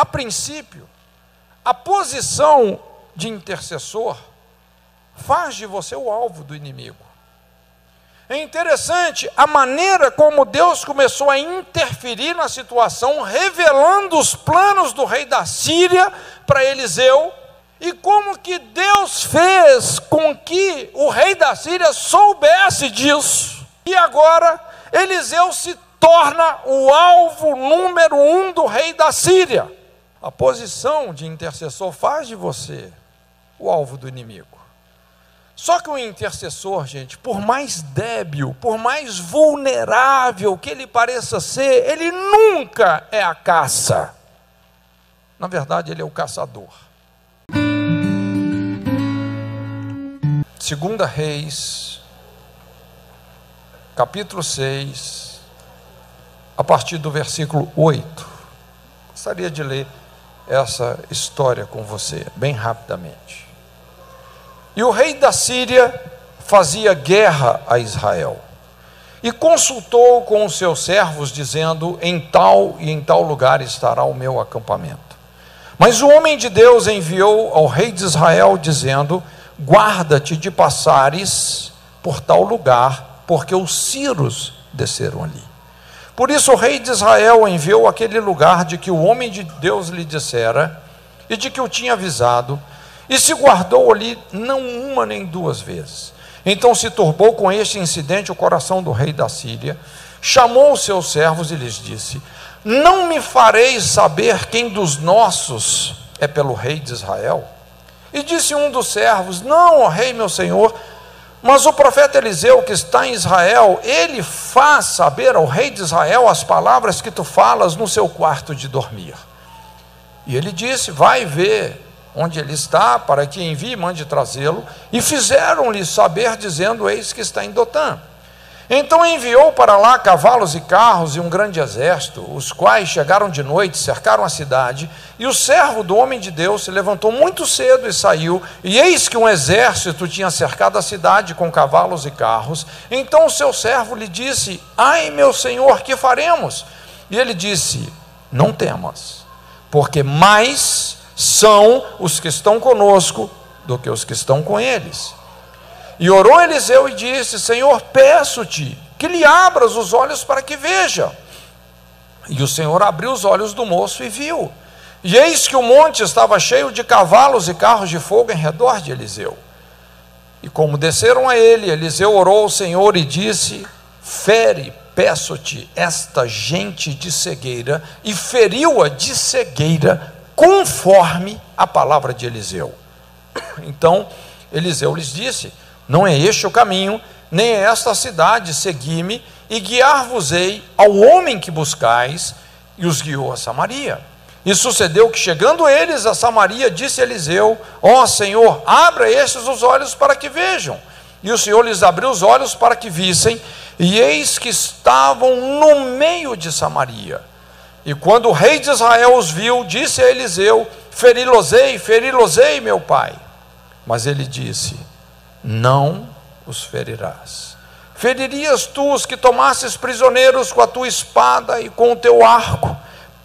a princípio, a posição de intercessor faz de você o alvo do inimigo. É interessante a maneira como Deus começou a interferir na situação, revelando os planos do rei da Síria para Eliseu, e como que Deus fez com que o rei da Síria soubesse disso. E agora Eliseu se torna o alvo número 1 do rei da Síria. A posição de intercessor faz de você o alvo do inimigo. Só que o intercessor, gente, por mais débil, por mais vulnerável que ele pareça ser, ele nunca é a caça. Na verdade, ele é o caçador. 2 Reis, capítulo 6, a partir do versículo 8. Gostaria de ler essa história com você, bem rapidamente. E o rei da Síria fazia guerra a Israel, e consultou com os seus servos, dizendo: em tal e em tal lugar estará o meu acampamento. Mas o homem de Deus enviou ao rei de Israel, dizendo: guarda-te de passares por tal lugar, porque os sírios desceram ali. Por isso o rei de Israel enviou aquele lugar de que o homem de Deus lhe dissera, e de que o tinha avisado, e se guardou ali não uma nem duas vezes. Então se turbou com este incidente o coração do rei da Síria, chamou os seus servos e lhes disse: não me fareis saber quem dos nossos é pelo rei de Israel? E disse um dos servos: não, ó rei meu senhor, mas o profeta Eliseu que está em Israel, ele faz saber ao rei de Israel as palavras que tu falas no seu quarto de dormir. E ele disse: vai ver onde ele está, para que envie e mande trazê-lo. E fizeram-lhe saber, dizendo: eis que está em Dotã. Então enviou para lá cavalos e carros e um grande exército, os quais chegaram de noite, cercaram a cidade. E o servo do homem de Deus se levantou muito cedo e saiu, e eis que um exército tinha cercado a cidade com cavalos e carros. Então o seu servo lhe disse: ai meu senhor, que faremos? E ele disse: não temas, porque mais são os que estão conosco do que os que estão com eles. E orou Eliseu e disse: Senhor, peço-te que lhe abras os olhos para que veja. E o Senhor abriu os olhos do moço e viu. E eis que o monte estava cheio de cavalos e carros de fogo em redor de Eliseu. E como desceram a ele, Eliseu orou ao Senhor e disse: fere, peço-te, esta gente de cegueira. E feriu-a de cegueira, conforme a palavra de Eliseu. Então Eliseu lhes disse: não é este o caminho, nem é esta a cidade, segui-me, e guiar-vos-ei ao homem que buscais. E os guiou a Samaria. E sucedeu que, chegando eles a Samaria, disse Eliseu: ó Senhor, abra estes os olhos para que vejam. E o Senhor lhes abriu os olhos para que vissem, e eis que estavam no meio de Samaria. E quando o rei de Israel os viu, disse a Eliseu: feri-los-ei, meu pai. Mas ele disse: não os ferirás. Feririas tu os que tomasses prisioneiros com a tua espada e com o teu arco.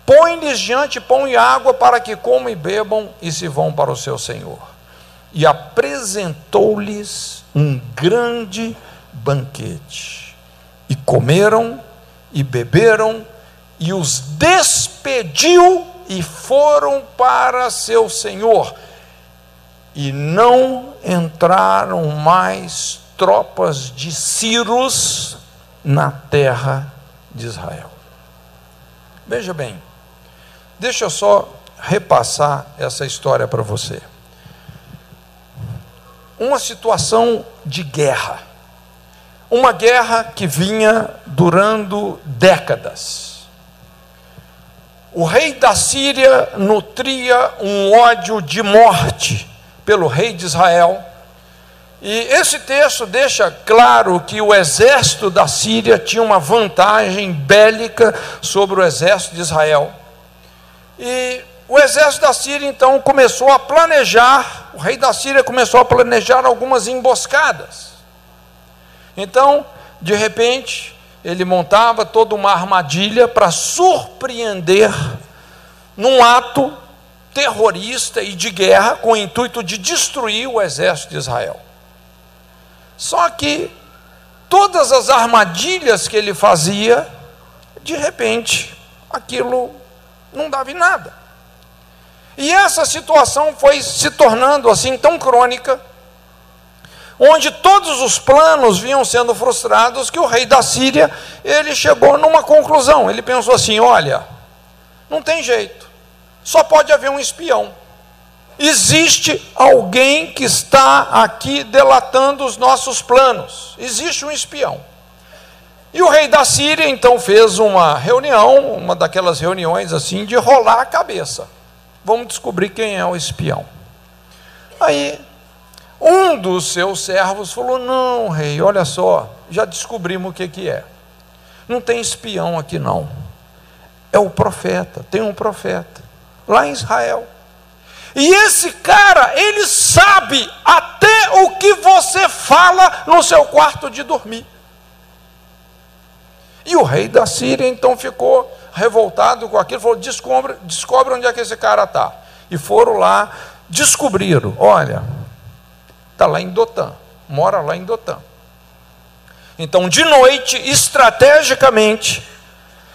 Põe-lhes diante pão e água, para que comam e bebam e se vão para o seu senhor. E apresentou-lhes um grande banquete. E comeram e beberam, e os despediu e foram para seu senhor. E não entraram mais tropas de sírios na terra de Israel. Veja bem, deixa eu só repassar essa história para você. Uma situação de guerra, uma guerra que vinha durando décadas. O rei da Síria nutria um ódio de morte pelo rei de Israel, e esse texto deixa claro que o exército da Síria tinha uma vantagem bélica sobre o exército de Israel. E o exército da Síria então começou a planejar, o rei da Síria começou a planejar algumas emboscadas. Então, de repente, ele montava toda uma armadilha para surpreender num ato terrorista e de guerra com o intuito de destruir o exército de Israel. Só que todas as armadilhas que ele fazia, de repente, aquilo não dava em nada. E essa situação foi se tornando assim tão crônica, onde todos os planos vinham sendo frustrados, que o rei da Síria, ele chegou numa conclusão. Ele pensou assim: olha, não tem jeito, só pode haver um espião. Existe alguém que está aqui delatando os nossos planos. Existe um espião. E o rei da Síria então fez uma reunião, uma daquelas reuniões assim de rolar a cabeça. Vamos descobrir quem é o espião. Aí um dos seus servos falou: não, rei, olha só, já descobrimos o que é. Não tem espião aqui não. É o profeta, tem um profeta lá em Israel. E esse cara, ele sabe até o que você fala no seu quarto de dormir. E o rei da Síria então ficou revoltado com aquilo, falou: descobre onde é que esse cara está. E foram lá, descobriram: olha, está lá em Dotã, mora lá em Dotã. Então, de noite, estrategicamente,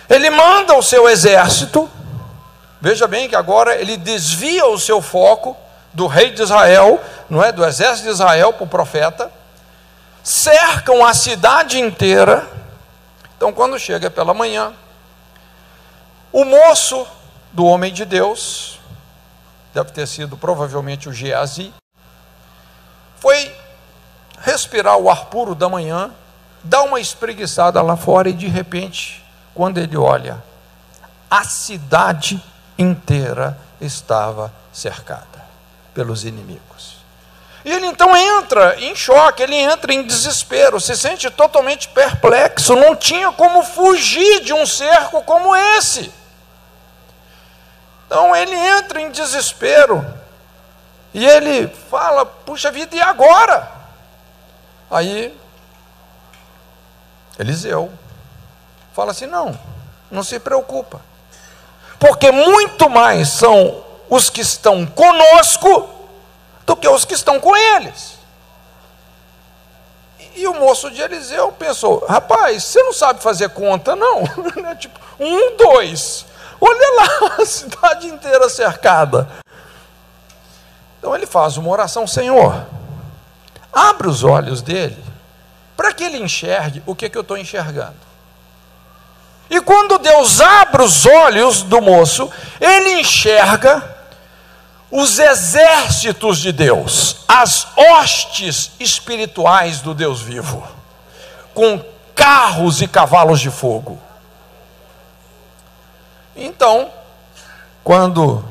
ele manda o seu exército. Veja bem que agora ele desvia o seu foco do rei de Israel, não é, do exército de Israel, para o profeta. Cercam a cidade inteira. Então, quando chega pela manhã, o moço do homem de Deus, deve ter sido provavelmente o Geazi, foi respirar o ar puro da manhã, dá uma espreguiçada lá fora e de repente, quando ele olha, a cidade inteira estava cercada pelos inimigos. E ele então entra em choque, ele entra em desespero, se sente totalmente perplexo, não tinha como fugir de um cerco como esse. Então ele entra em desespero e ele fala: puxa vida, e agora? Aí Eliseu fala assim: não se preocupa, porque muito mais são os que estão conosco do que os que estão com eles. E o moço de Eliseu pensou: rapaz, você não sabe fazer conta não? Tipo, 1, 2, olha lá, a cidade inteira cercada. Então ele faz uma oração: Senhor, abre os olhos dele, para que ele enxergue o que eu estou enxergando. E quando Deus abre os olhos do moço, ele enxerga os exércitos de Deus, as hostes espirituais do Deus vivo, com carros e cavalos de fogo. Então, quando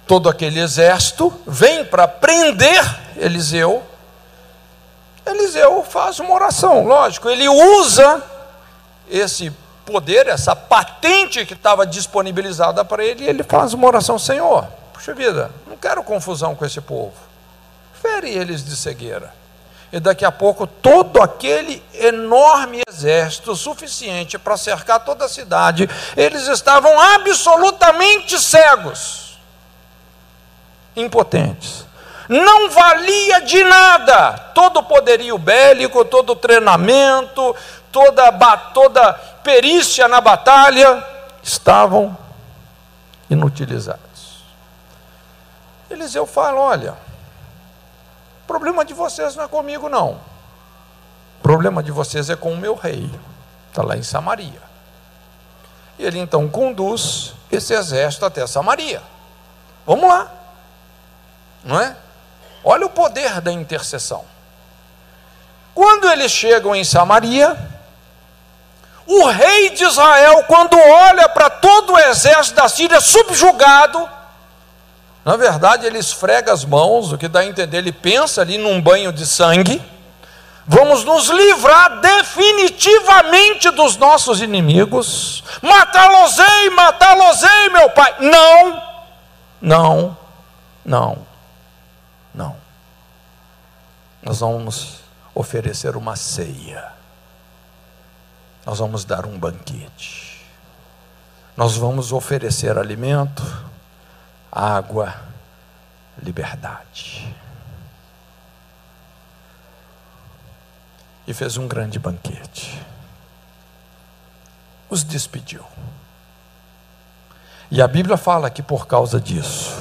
todo aquele exército vem para prender Eliseu, Eliseu faz uma oração, lógico, ele usa esse poder, essa patente que estava disponibilizada para ele, e ele faz uma oração: Senhor, puxa vida, não quero confusão com esse povo, fere eles de cegueira. E daqui a pouco todo aquele enorme exército, suficiente para cercar toda a cidade, eles estavam absolutamente cegos, impotentes. Não valia de nada todo o poderio bélico, todo o treinamento, toda perícia na batalha, estavam inutilizados. Eliseu fala: olha, o problema de vocês não é comigo não, o problema de vocês é com o meu rei, está lá em Samaria. E ele então conduz esse exército até Samaria. Vamos lá, não é? Olha o poder da intercessão. Quando eles chegam em Samaria, o rei de Israel, quando olha para todo o exército da Síria subjugado, na verdade ele esfrega as mãos, o que dá a entender, ele pensa ali num banho de sangue: vamos nos livrar definitivamente dos nossos inimigos, matá-los-ei, meu pai. Não. Nós vamos oferecer uma ceia, nós vamos dar um banquete, nós vamos oferecer alimento, água, liberdade. E fez um grande banquete. Os despediu. E a Bíblia fala que por causa disso,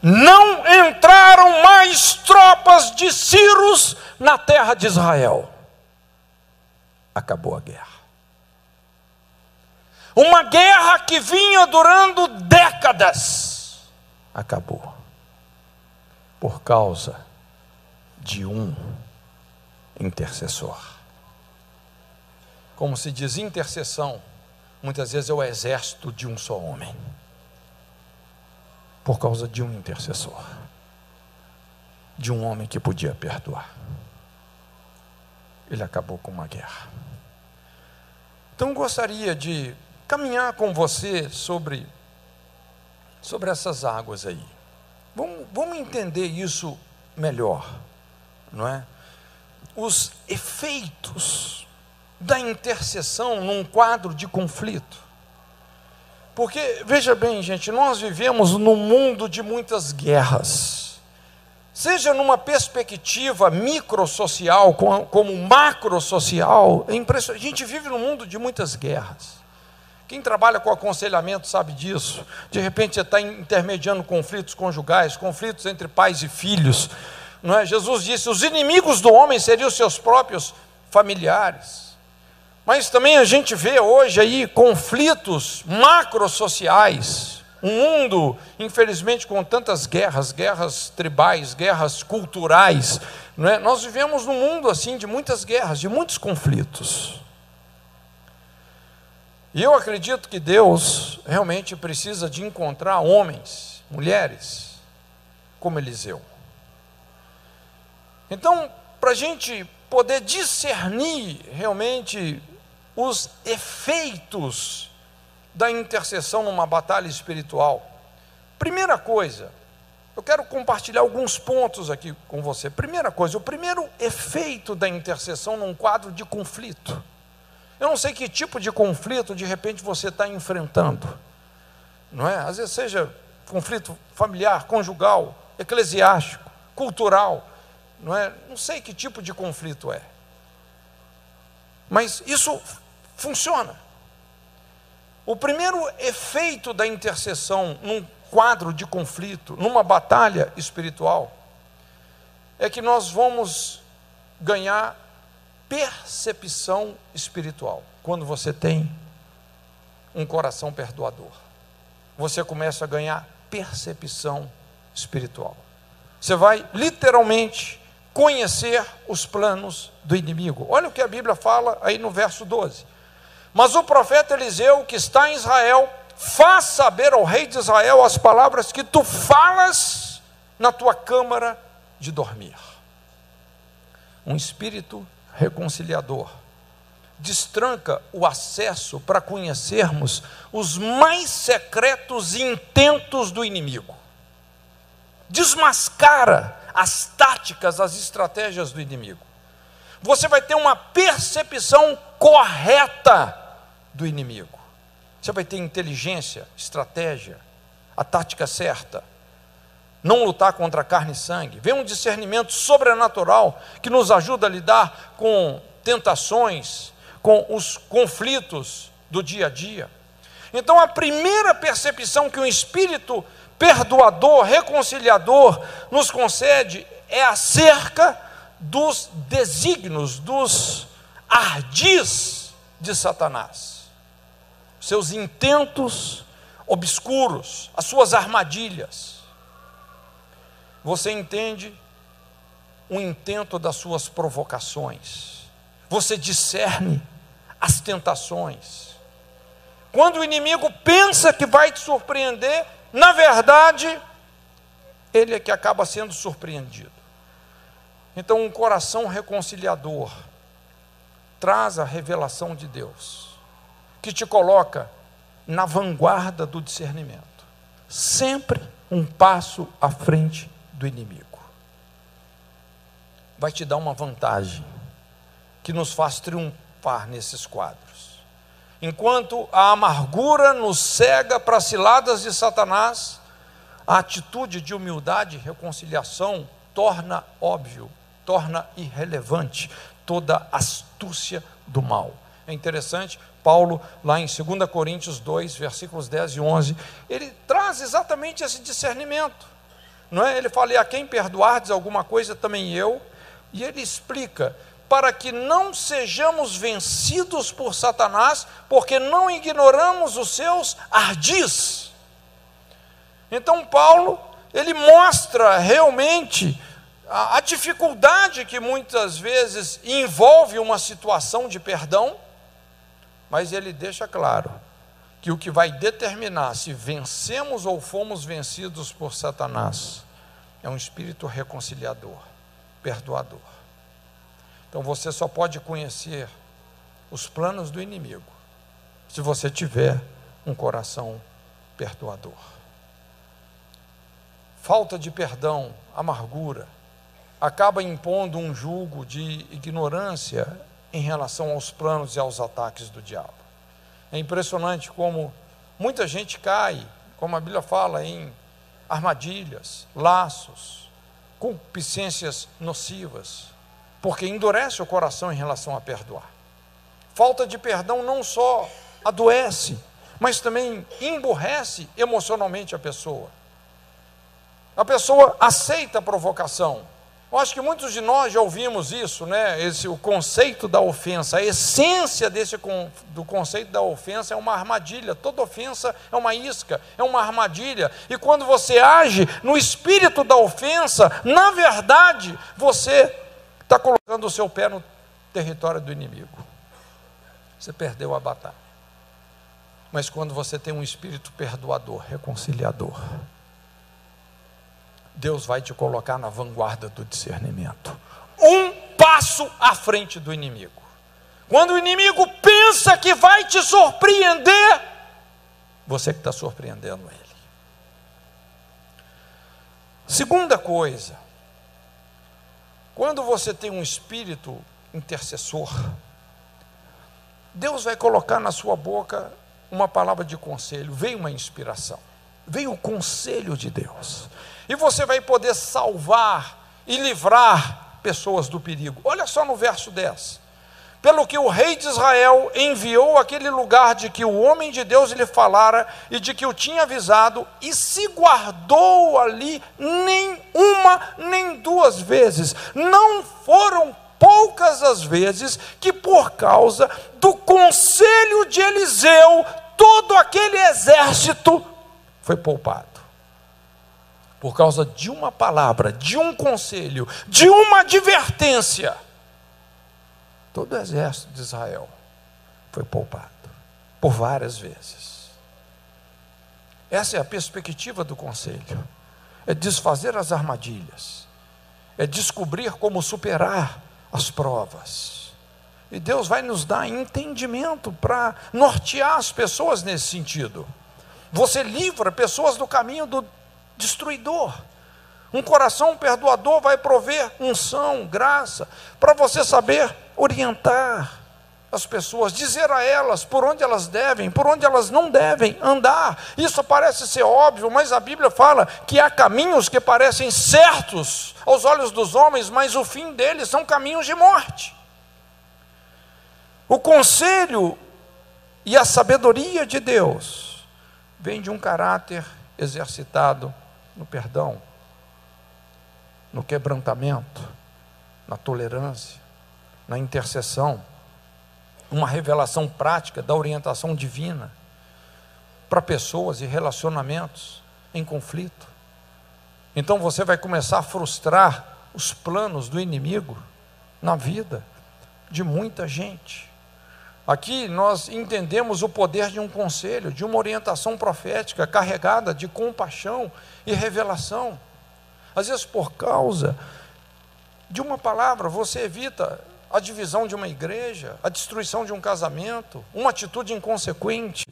não entraram mais tropas de Ciro na terra de Israel. Acabou a guerra. Uma guerra que vinha durando décadas, acabou. Por causa de um intercessor. Como se diz, intercessão, muitas vezes é o exército de um só homem. Por causa de um intercessor. De um homem que podia perdoar. Ele acabou com uma guerra. Então gostaria de caminhar com você sobre essas águas aí. Vamos entender isso melhor, não é? Os efeitos da intercessão num quadro de conflito. Porque, veja bem, gente, nós vivemos num mundo de muitas guerras. Seja numa perspectiva microsocial, como macrosocial, é impressionante. A gente vive num mundo de muitas guerras. Quem trabalha com aconselhamento sabe disso. De repente você está intermediando conflitos conjugais, conflitos entre pais e filhos. Não é? Jesus disse, os inimigos do homem seriam os seus próprios familiares. Mas também a gente vê hoje aí conflitos macrosociais. Um mundo, infelizmente, com tantas guerras, guerras tribais, guerras culturais. Não é? Nós vivemos num mundo assim de muitas guerras, de muitos conflitos. E eu acredito que Deus realmente precisa de encontrar homens, mulheres, como Eliseu. Então, para a gente poder discernir realmente os efeitos da intercessão numa batalha espiritual, primeira coisa, eu quero compartilhar alguns pontos aqui com você. Primeira coisa, o primeiro efeito da intercessão num quadro de conflito. Eu não sei que tipo de conflito de repente você está enfrentando, não é? Às vezes seja conflito familiar, conjugal, eclesiástico, cultural, não é? Não sei que tipo de conflito é, mas isso funciona. O primeiro efeito da intercessão num quadro de conflito, numa batalha espiritual, é que nós vamos ganhar percepção espiritual. Quando você tem um coração perdoador, você começa a ganhar percepção espiritual. Você vai literalmente conhecer os planos do inimigo. Olha o que a Bíblia fala aí no verso 12. Mas o profeta Eliseu, que está em Israel, faz saber ao rei de Israel as palavras que tu falas na tua câmara de dormir. Um espírito reconciliador destranca o acesso para conhecermos os mais secretos intentos do inimigo, desmascara as táticas, as estratégias do inimigo. Você vai ter uma percepção correta do inimigo. Você vai ter inteligência, estratégia, a tática certa. Não lutar contra carne e sangue. Vem um discernimento sobrenatural que nos ajuda a lidar com tentações, com os conflitos do dia a dia. Então a primeira percepção que um espírito perdoador, reconciliador nos concede é acerca dos desígnios, dos ardis de Satanás, seus intentos obscuros, as suas armadilhas. Você entende o intento das suas provocações, você discerne as tentações. Quando o inimigo pensa que vai te surpreender, na verdade, ele é que acaba sendo surpreendido. Então, um coração reconciliador traz a revelação de Deus, que te coloca na vanguarda do discernimento, sempre um passo à frente do inimigo. Vai te dar uma vantagem que nos faz triunfar nesses quadros. Enquanto a amargura nos cega para as ciladas de Satanás, a atitude de humildade e reconciliação torna óbvio, torna irrelevante toda astúcia do mal. É interessante, Paulo, lá em 2 Coríntios 2, versículos 10 e 11, ele traz exatamente esse discernimento. Não é? Ele fala: e a quem perdoardes alguma coisa, também eu. E ele explica: para que não sejamos vencidos por Satanás, porque não ignoramos os seus ardis. Então Paulo, ele mostra realmente a dificuldade que muitas vezes envolve uma situação de perdão, mas ele deixa claro que o que vai determinar se vencemos ou fomos vencidos por Satanás é um espírito reconciliador, perdoador. Então você só pode conhecer os planos do inimigo se você tiver um coração perdoador. Falta de perdão, amargura, acaba impondo um jugo de ignorância em relação aos planos e aos ataques do diabo. É impressionante como muita gente cai, como a Bíblia fala, em armadilhas, laços, concupiscências nocivas, porque endurece o coração em relação a perdoar. Falta de perdão não só adoece, mas também emburrece emocionalmente a pessoa. A pessoa aceita a provocação. Eu acho que muitos de nós já ouvimos isso, né? O conceito da ofensa, a essência do conceito da ofensa é uma armadilha. Toda ofensa é uma isca, é uma armadilha. E quando você age no espírito da ofensa, na verdade, você está colocando o seu pé no território do inimigo. Você perdeu a batalha. Mas quando você tem um espírito perdoador, reconciliador, Deus vai te colocar na vanguarda do discernimento, um passo à frente do inimigo. Quando o inimigo pensa que vai te surpreender, você que está surpreendendo ele. Segunda coisa, quando você tem um espírito intercessor, Deus vai colocar na sua boca uma palavra de conselho. Veio uma inspiração, veio o conselho de Deus, e você vai poder salvar e livrar pessoas do perigo. Olha só no verso 10: pelo que o rei de Israel enviou aquele lugar de que o homem de Deus lhe falara e de que o tinha avisado, e se guardou ali nem uma nem duas vezes. Não foram poucas as vezes que, por causa do conselho de Eliseu, todo aquele exército foi poupado. Por causa de uma palavra, de um conselho, de uma advertência, todo o exército de Israel foi poupado por várias vezes. Essa é a perspectiva do conselho: é desfazer as armadilhas, é descobrir como superar as provas. E Deus vai nos dar entendimento para nortear as pessoas nesse sentido. Você livra pessoas do caminho do destruidor. Um coração perdoador vai prover unção, graça, para você saber orientar as pessoas, dizer a elas por onde elas devem, por onde elas não devem andar. Isso parece ser óbvio, mas a Bíblia fala que há caminhos que parecem certos aos olhos dos homens, mas o fim deles são caminhos de morte. O conselho e a sabedoria de Deus vem de um caráter exercitado no perdão, no quebrantamento, na tolerância, na intercessão, uma revelação prática da orientação divina para pessoas e relacionamentos em conflito. Então você vai começar a frustrar os planos do inimigo na vida de muita gente. Aqui nós entendemos o poder de um conselho, de uma orientação profética carregada de compaixão e revelação. Às vezes, por causa de uma palavra, você evita a divisão de uma igreja, a destruição de um casamento, uma atitude inconsequente.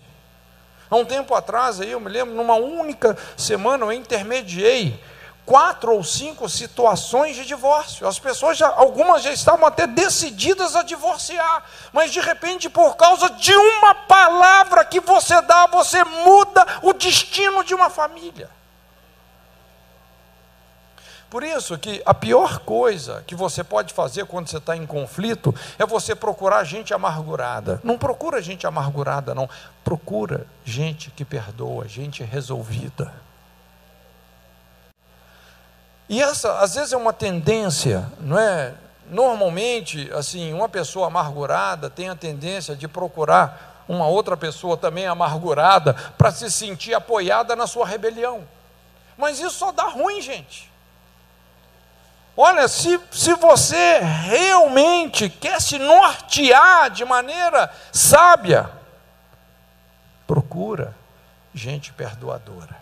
Há um tempo atrás, eu me lembro, numa única semana eu intermediei 4 ou 5 situações de divórcio. As pessoas, algumas já estavam até decididas a divorciar, mas de repente, por causa de uma palavra que você dá, você muda o destino de uma família. Por isso que a pior coisa que você pode fazer quando você está em conflito é você procurar gente amargurada. Não procura gente amargurada, não. Procura gente que perdoa, gente resolvida. E essa, às vezes, é uma tendência, não é? Normalmente, assim, uma pessoa amargurada tem a tendência de procurar uma outra pessoa também amargurada para se sentir apoiada na sua rebelião. Mas isso só dá ruim, gente. Olha, se você realmente quer se nortear de maneira sábia, procura gente perdoadora.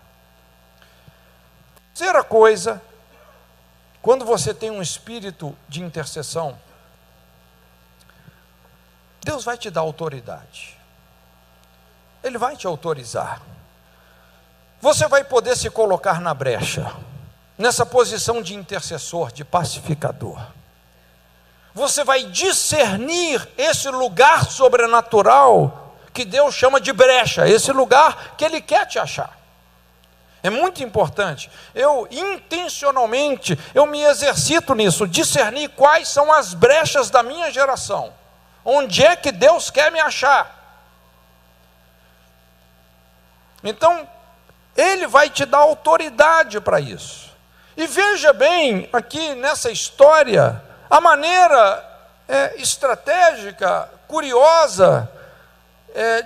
Terceira coisa, quando você tem um espírito de intercessão, Deus vai te dar autoridade. Ele vai te autorizar. Você vai poder se colocar na brecha, nessa posição de intercessor, de pacificador. Você vai discernir esse lugar sobrenatural que Deus chama de brecha, esse lugar que Ele quer te achar. É muito importante. Eu intencionalmente, eu me exercito nisso, discernir quais são as brechas da minha geração. Onde é que Deus quer me achar? Então, Ele vai te dar autoridade para isso. E veja bem, aqui nessa história, a maneira estratégica, curiosa,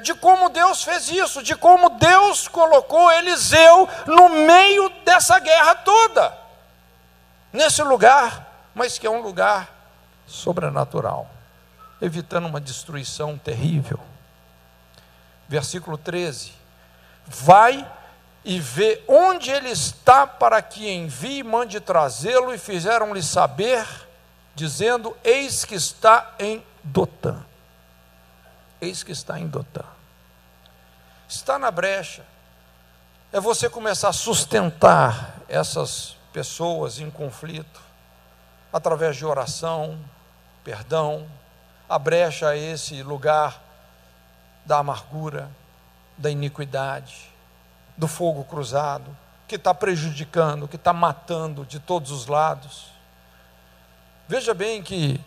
de como Deus fez isso, de como Deus colocou Eliseu no meio dessa guerra toda, nesse lugar, mas que é um lugar sobrenatural, evitando uma destruição terrível. Versículo 13: vai e vê onde ele está, para que envie e mande trazê-lo, e fizeram-lhe saber, dizendo: eis que está em Dotã. Eis que está em Dotã. Está na brecha. É você começar a sustentar essas pessoas em conflito, através de oração, perdão. A brecha é esse lugar da amargura, da iniquidade, do fogo cruzado, que está prejudicando, que está matando de todos os lados. Veja bem que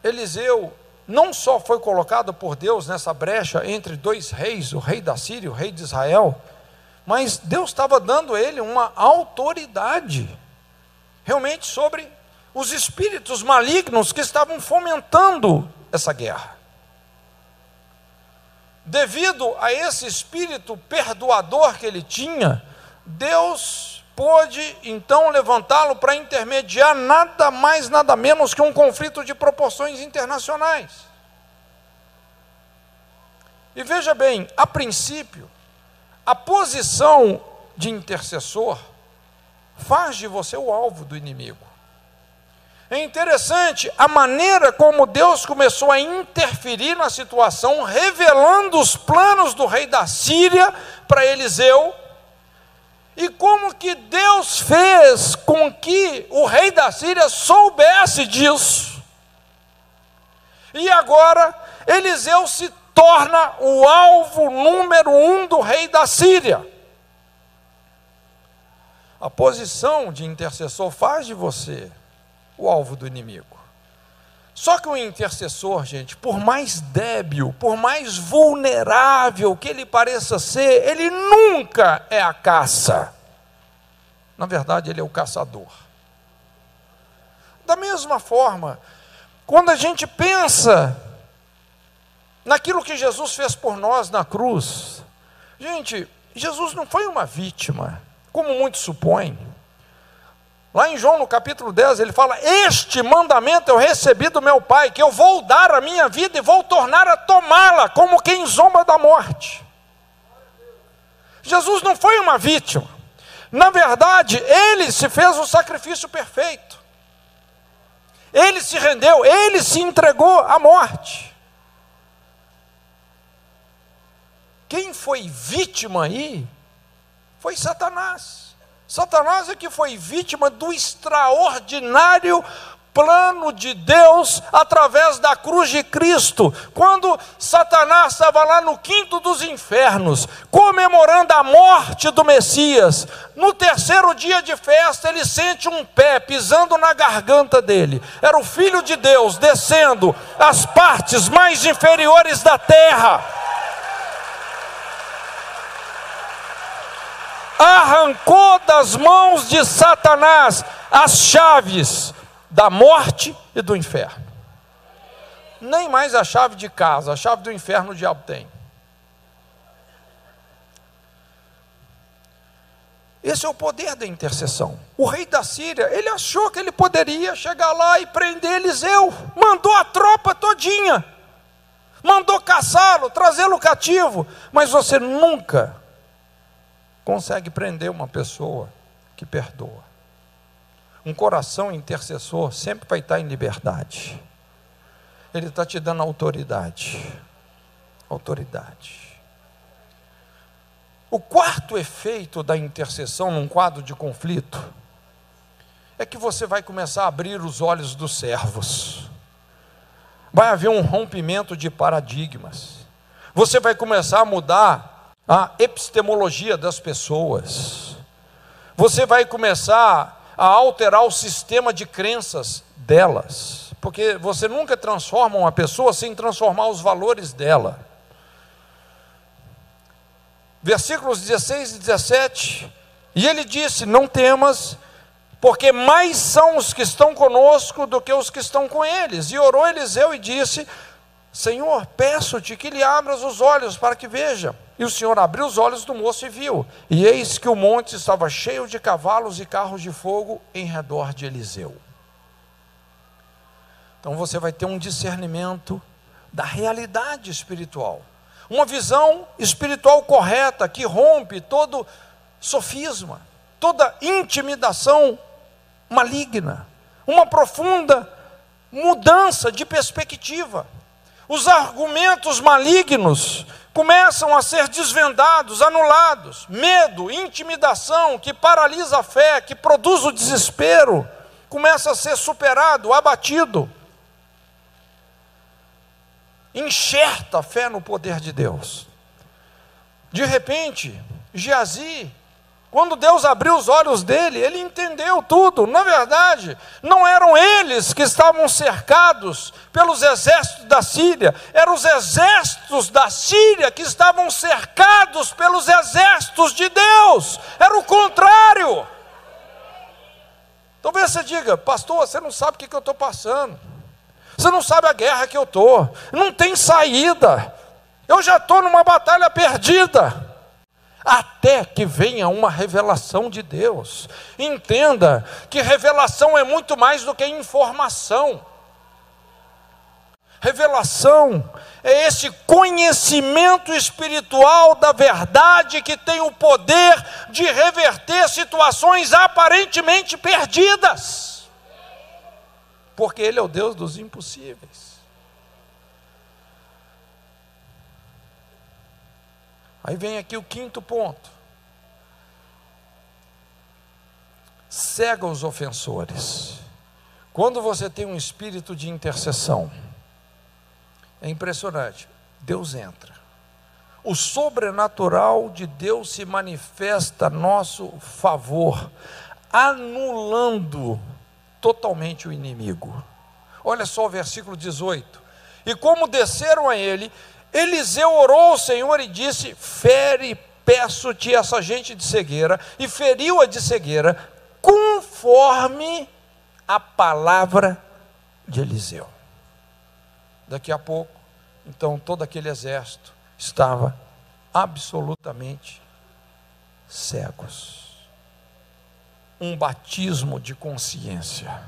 Eliseu não só foi colocado por Deus nessa brecha entre dois reis, o rei da Síria e o rei de Israel, mas Deus estava dando a ele uma autoridade, realmente, sobre os espíritos malignos que estavam fomentando essa guerra. Devido a esse espírito perdoador que ele tinha, Deus pôde então levantá-lo para intermediar nada mais, nada menos que um conflito de proporções internacionais. E veja bem, a princípio, a posição de intercessor faz de você o alvo do inimigo. É interessante a maneira como Deus começou a interferir na situação, revelando os planos do rei da Síria para Eliseu, e como que Deus fez com que o rei da Síria soubesse disso. E agora Eliseu se torna o alvo número 1 do rei da Síria. A posição de intercessor faz de você o alvo do inimigo. Só que o intercessor, gente, por mais débil, por mais vulnerável que ele pareça ser, ele nunca é a caça. Na verdade, ele é o caçador. Da mesma forma, quando a gente pensa naquilo que Jesus fez por nós na cruz, gente, Jesus não foi uma vítima, como muitos supõem. Lá em João, no capítulo 10, ele fala: este mandamento eu recebi do meu Pai, que eu vou dar a minha vida e vou tornar a tomá-la, como quem zomba da morte. Jesus não foi uma vítima. Na verdade, ele se fez o sacrifício perfeito. Ele se rendeu, ele se entregou à morte. Quem foi vítima aí foi Satanás. Satanás é que foi vítima do extraordinário plano de Deus através da cruz de Cristo. Quando Satanás estava lá no quinto dos infernos, comemorando a morte do Messias, no terceiro dia de festa, ele sente um pé pisando na garganta dele. Era o Filho de Deus descendo as partes mais inferiores da terra, arrancou das mãos de Satanás as chaves da morte e do inferno. Nem mais a chave de casa, a chave do inferno o diabo tem. Esse é o poder da intercessão. O rei da Síria, ele achou que ele poderia chegar lá e prender Eliseu, mandou a tropa todinha, mandou caçá-lo, trazê-lo cativo, mas você nunca consegue prender uma pessoa que perdoa. Um coração intercessor sempre vai estar em liberdade. Ele está te dando autoridade. Autoridade. O quarto efeito da intercessão num quadro de conflito é que você vai começar a abrir os olhos dos servos. Vai haver um rompimento de paradigmas. Você vai começar a mudar a epistemologia das pessoas. Você vai começar a alterar o sistema de crenças delas, porque você nunca transforma uma pessoa sem transformar os valores dela. Versículos 16 e 17, e ele disse: não temas, porque mais são os que estão conosco do que os que estão com eles. E orou Eliseu e disse: Senhor, peço-te que lhe abras os olhos para que veja. E o Senhor abriu os olhos do moço e viu, e eis que o monte estava cheio de cavalos e carros de fogo em redor de Eliseu. Então você vai ter um discernimento da realidade espiritual, uma visão espiritual correta, que rompe todo sofisma, toda intimidação maligna, uma profunda mudança de perspectiva. Os argumentos malignos começam a ser desvendados, anulados. Medo, intimidação que paralisa a fé, que produz o desespero, começa a ser superado, abatido. Enxerta a fé no poder de Deus. De repente, Geazi, quando Deus abriu os olhos dele, ele entendeu tudo. Na verdade, não eram eles que estavam cercados pelos exércitos da Síria, eram os exércitos da Síria que estavam cercados pelos exércitos de Deus. Era o contrário. Talvez você diga: pastor, você não sabe o que eu estou passando, você não sabe a guerra que eu estou, não tem saída, eu já estou numa batalha perdida. Até que venha uma revelação de Deus. Entenda que revelação é muito mais do que informação. Revelação é esse conhecimento espiritual da verdade que tem o poder de reverter situações aparentemente perdidas, porque Ele é o Deus dos impossíveis. Aí vem aqui o quinto ponto: cega os ofensores. Quando você tem um espírito de intercessão, é impressionante, Deus entra, o sobrenatural de Deus se manifesta a nosso favor, anulando totalmente o inimigo. Olha só o versículo 18: e como desceram a ele, Eliseu orou ao Senhor e disse: fere, peço-te, essa gente de cegueira, e feriu-a de cegueira, conforme a palavra de Eliseu. Daqui a pouco, então, todo aquele exército estava absolutamente cegos. Um batismo de consciência.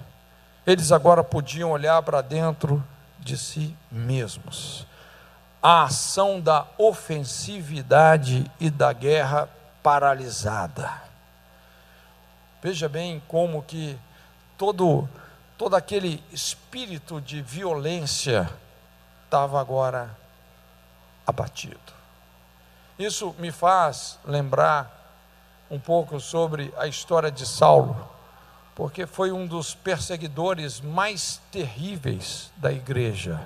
Eles agora podiam olhar para dentro de si mesmos. A ação da ofensividade e da guerra paralisada. Veja bem como que todo aquele espírito de violência estava agora abatido. Isso me faz lembrar um pouco sobre a história de Saulo, porque foi um dos perseguidores mais terríveis da igreja.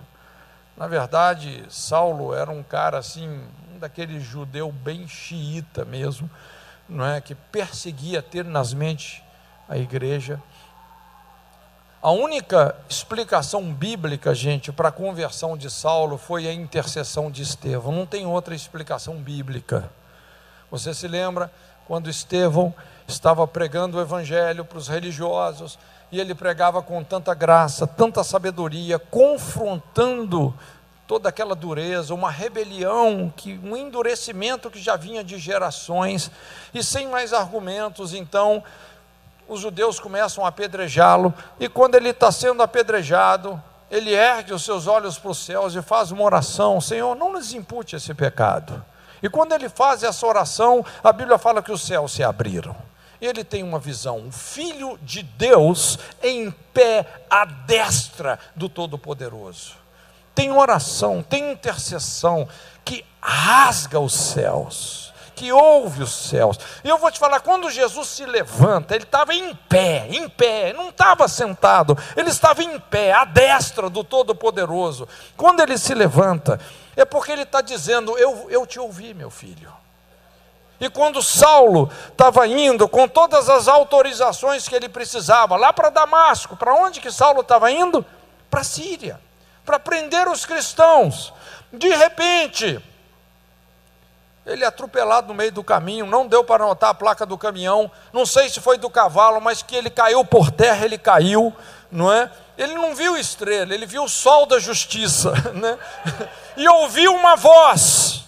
Na verdade, Saulo era um cara assim, um daquele judeu bem xiita mesmo, não é, que perseguia tenazmente a igreja. A única explicação bíblica, gente, para a conversão de Saulo foi a intercessão de Estevão. Não tem outra explicação bíblica. Você se lembra quando Estevão estava pregando o evangelho para os religiosos, e ele pregava com tanta graça, tanta sabedoria, confrontando toda aquela dureza, uma rebelião, um endurecimento que já vinha de gerações, e sem mais argumentos, então, os judeus começam a apedrejá-lo, e quando ele está sendo apedrejado, ele ergue os seus olhos para os céus e faz uma oração: Senhor, não nos impute esse pecado. E quando ele faz essa oração, a Bíblia fala que os céus se abriram. Ele tem uma visão, um Filho de Deus em pé à destra do Todo-Poderoso. Tem oração, tem intercessão que rasga os céus, que ouve os céus. E eu vou te falar, quando Jesus se levanta, ele estava em pé, não estava sentado, ele estava em pé, à destra do Todo-Poderoso. Quando ele se levanta, é porque ele está dizendo: eu te ouvi, meu filho. E quando Saulo estava indo com todas as autorizações que ele precisava, lá para Damasco, para onde que Saulo estava indo? Para a Síria, para prender os cristãos. De repente, ele é atropelado no meio do caminho, não deu para notar a placa do caminhão, não sei se foi do cavalo, mas que ele caiu por terra, ele caiu, não é? Ele não viu estrela, ele viu o sol da justiça, né? E ouviu uma voz: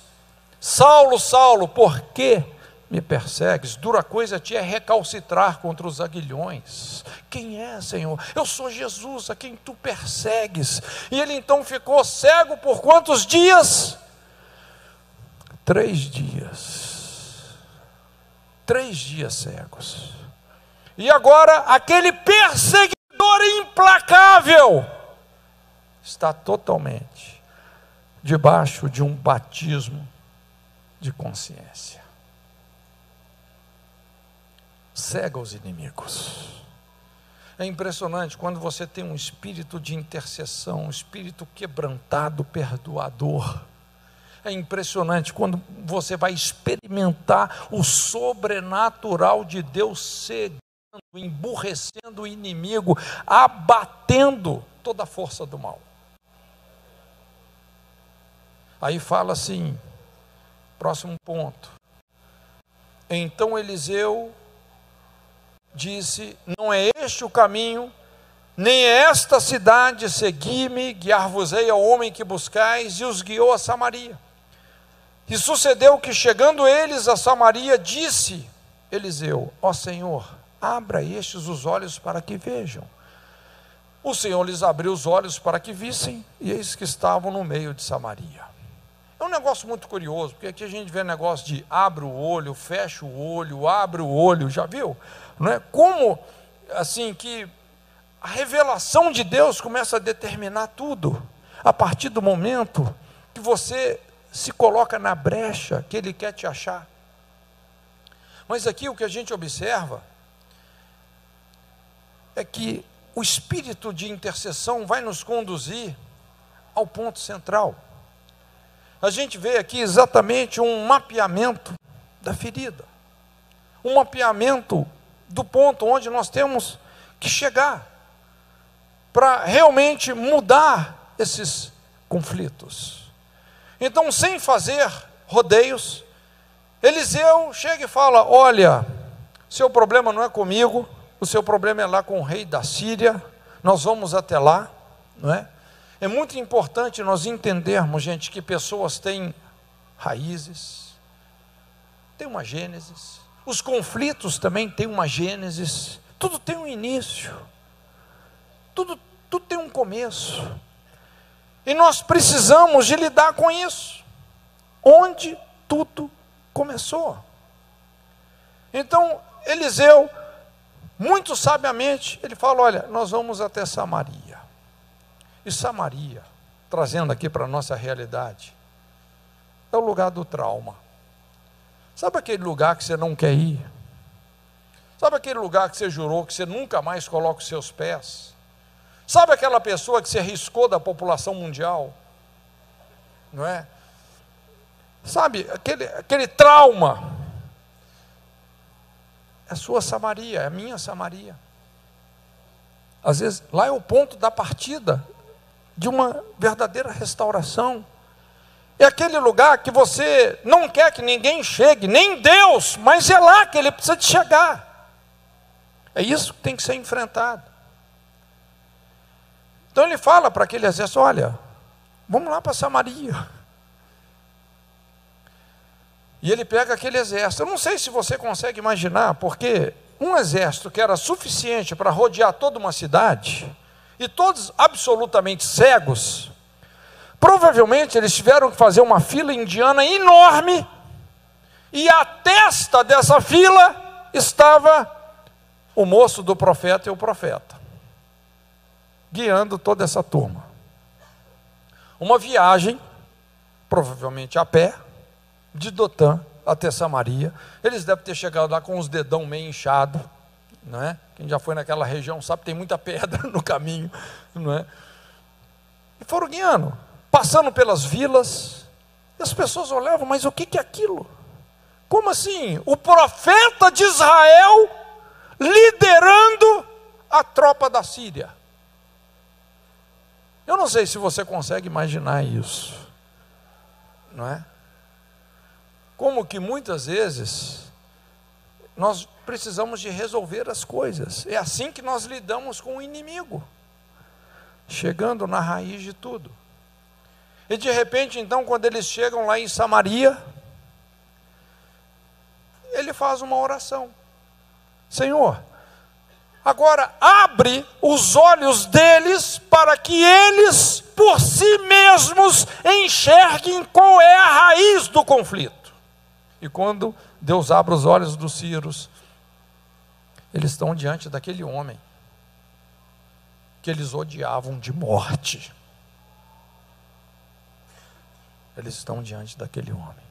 Saulo, Saulo, por que me persegues? Dura coisa te é recalcitrar contra os aguilhões. Quem é, Senhor? Eu sou Jesus, a quem tu persegues. E ele então ficou cego por quantos dias? 3 dias. 3 dias cegos. E agora aquele perseguidor implacável está totalmente debaixo de um batismo de consciência. Cega os inimigos. É impressionante quando você tem um espírito de intercessão, um espírito quebrantado, perdoador. É impressionante quando você vai experimentar o sobrenatural de Deus cegando, emburrecendo o inimigo, abatendo toda a força do mal. Aí fala assim, próximo ponto: então Eliseu disse: não é este o caminho, nem é esta cidade, segui-me, guiar-vos-ei ao homem que buscais, e os guiou a Samaria. E sucedeu que, chegando eles a Samaria, disse Eliseu: ó Senhor, abra estes os olhos para que vejam. O Senhor lhes abriu os olhos para que vissem, e eis que estavam no meio de Samaria. É um negócio muito curioso, porque aqui a gente vê negócio de abre o olho, fecha o olho, abre o olho, já viu? Não é? Como, assim, que a revelação de Deus começa a determinar tudo, a partir do momento que você se coloca na brecha que Ele quer te achar. Mas aqui o que a gente observa é que o espírito de intercessão vai nos conduzir ao ponto central. A gente vê aqui exatamente um mapeamento da ferida, um mapeamento do ponto onde nós temos que chegar para realmente mudar esses conflitos. Então, sem fazer rodeios, Eliseu chega e fala: olha, seu problema não é comigo, o seu problema é lá com o rei da Síria, nós vamos até lá, não é? É muito importante nós entendermos, gente, que pessoas têm raízes, têm uma gênesis, os conflitos também têm uma gênesis, tudo tem um início, tudo tem um começo, e nós precisamos de lidar com isso, onde tudo começou. Então, Eliseu, muito sabiamente, ele fala: olha, nós vamos até Samaria. E Samaria, trazendo aqui para a nossa realidade, é o lugar do trauma. Sabe aquele lugar que você não quer ir? Sabe aquele lugar que você jurou que você nunca mais coloca os seus pés? Sabe aquela pessoa que se arriscou da população mundial? Não é? Sabe, aquele trauma. É a sua Samaria, é a minha Samaria. Às vezes, lá é o ponto da partida de uma verdadeira restauração. É aquele lugar que você não quer que ninguém chegue, nem Deus, mas é lá que ele precisa de chegar. É isso que tem que ser enfrentado. Então ele fala para aquele exército: olha, vamos lá para Samaria. E ele pega aquele exército. Eu não sei se você consegue imaginar, porque um exército que era suficiente para rodear toda uma cidade, e todos absolutamente cegos, provavelmente eles tiveram que fazer uma fila indiana enorme, e à testa dessa fila estava o moço do profeta e o profeta, guiando toda essa turma. Uma viagem, provavelmente a pé, de Dotã até Samaria. Eles devem ter chegado lá com os dedão meio inchados, não é? Quem já foi naquela região sabe que tem muita pedra no caminho, não é? E foram guiando, passando pelas vilas, e as pessoas olhavam: mas o que é aquilo? Como assim? O profeta de Israel liderando a tropa da Síria. Eu não sei se você consegue imaginar isso, não é? Como que muitas vezes nós precisamos de resolver as coisas. É assim que nós lidamos com o inimigo, chegando na raiz de tudo. E de repente, então, quando eles chegam lá em Samaria, ele faz uma oração: Senhor, agora abre os olhos deles para que eles por si mesmos enxerguem qual é a raiz do conflito. E quando Deus abre os olhos dos sírios, eles estão diante daquele homem que eles odiavam de morte. Eles estão diante daquele homem,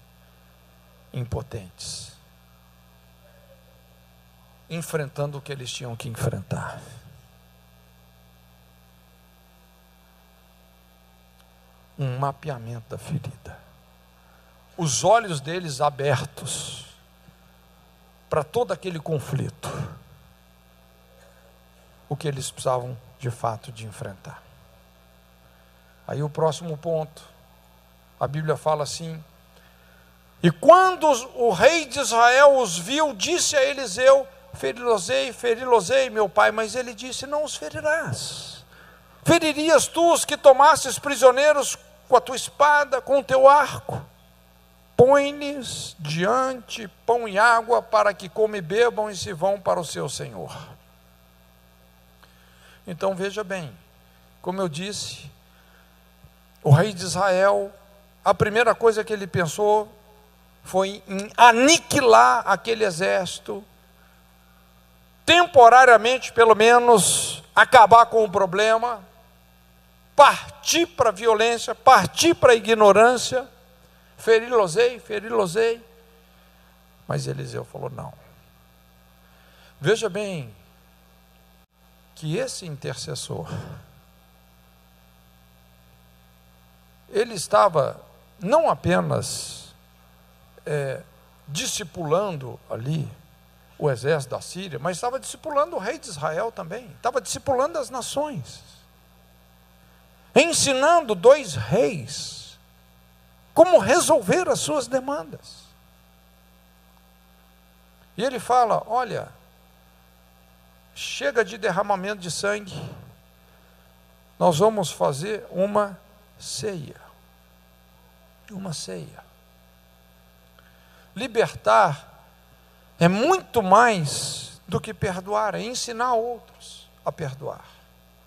impotentes, enfrentando o que eles tinham que enfrentar. Um mapeamento da ferida. Os olhos deles abertos para todo aquele conflito. O que eles precisavam de fato de enfrentar. Aí o próximo ponto, a Bíblia fala assim: e quando o rei de Israel os viu, disse a Eliseu: feri-los-ei, meu pai. Mas ele disse: não os ferirás. Feririas tu os que tomasses prisioneiros com a tua espada, com o teu arco? Põe-lhes diante pão e água, para que comam e bebam e se vão para o seu senhor. Então veja bem, como eu disse, o rei de Israel, a primeira coisa que ele pensou foi em aniquilar aquele exército, temporariamente pelo menos, acabar com o problema, partir para a violência, partir para a ignorância, feri-los-ei. Mas Eliseu falou: não. Veja bem, que esse intercessor, ele estava não apenas discipulando ali o exército da Síria, mas estava discipulando o rei de Israel também, estava discipulando as nações, ensinando 2 reis como resolver as suas demandas. E ele fala: olha, chega de derramamento de sangue, nós vamos fazer uma ceia. Uma ceia. Libertar é muito mais do que perdoar, é ensinar outros a perdoar.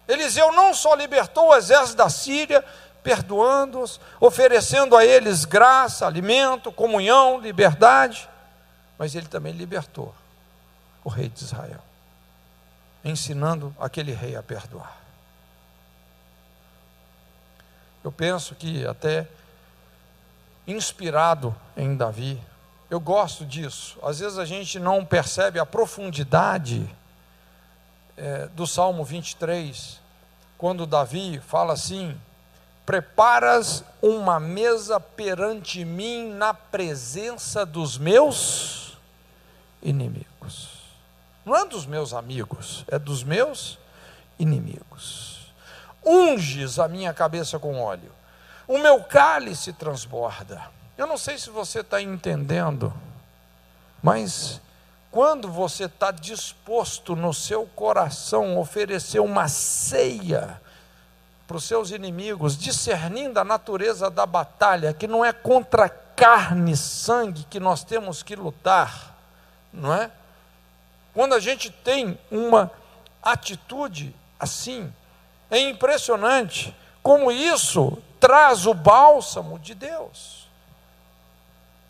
Eliseu não só libertou o exército da Síria, perdoando-os, oferecendo a eles graça, alimento, comunhão, liberdade, mas ele também libertou o rei de Israel, ensinando aquele rei a perdoar. Eu penso que até inspirado em Davi, Eu gosto disso. Às vezes a gente não percebe a profundidade do Salmo 23, quando Davi fala assim: preparas uma mesa perante mim na presença dos meus inimigos. Não é dos meus amigos, é dos meus inimigos. Unges a minha cabeça com óleo, o meu cálice transborda. Eu não sei se você está entendendo, mas quando você está disposto no seu coração a oferecer uma ceia para os seus inimigos, discernindo a natureza da batalha, que não é contra carne e sangue que nós temos que lutar, não é? Quando a gente tem uma atitude assim, é impressionante como isso traz o bálsamo de Deus,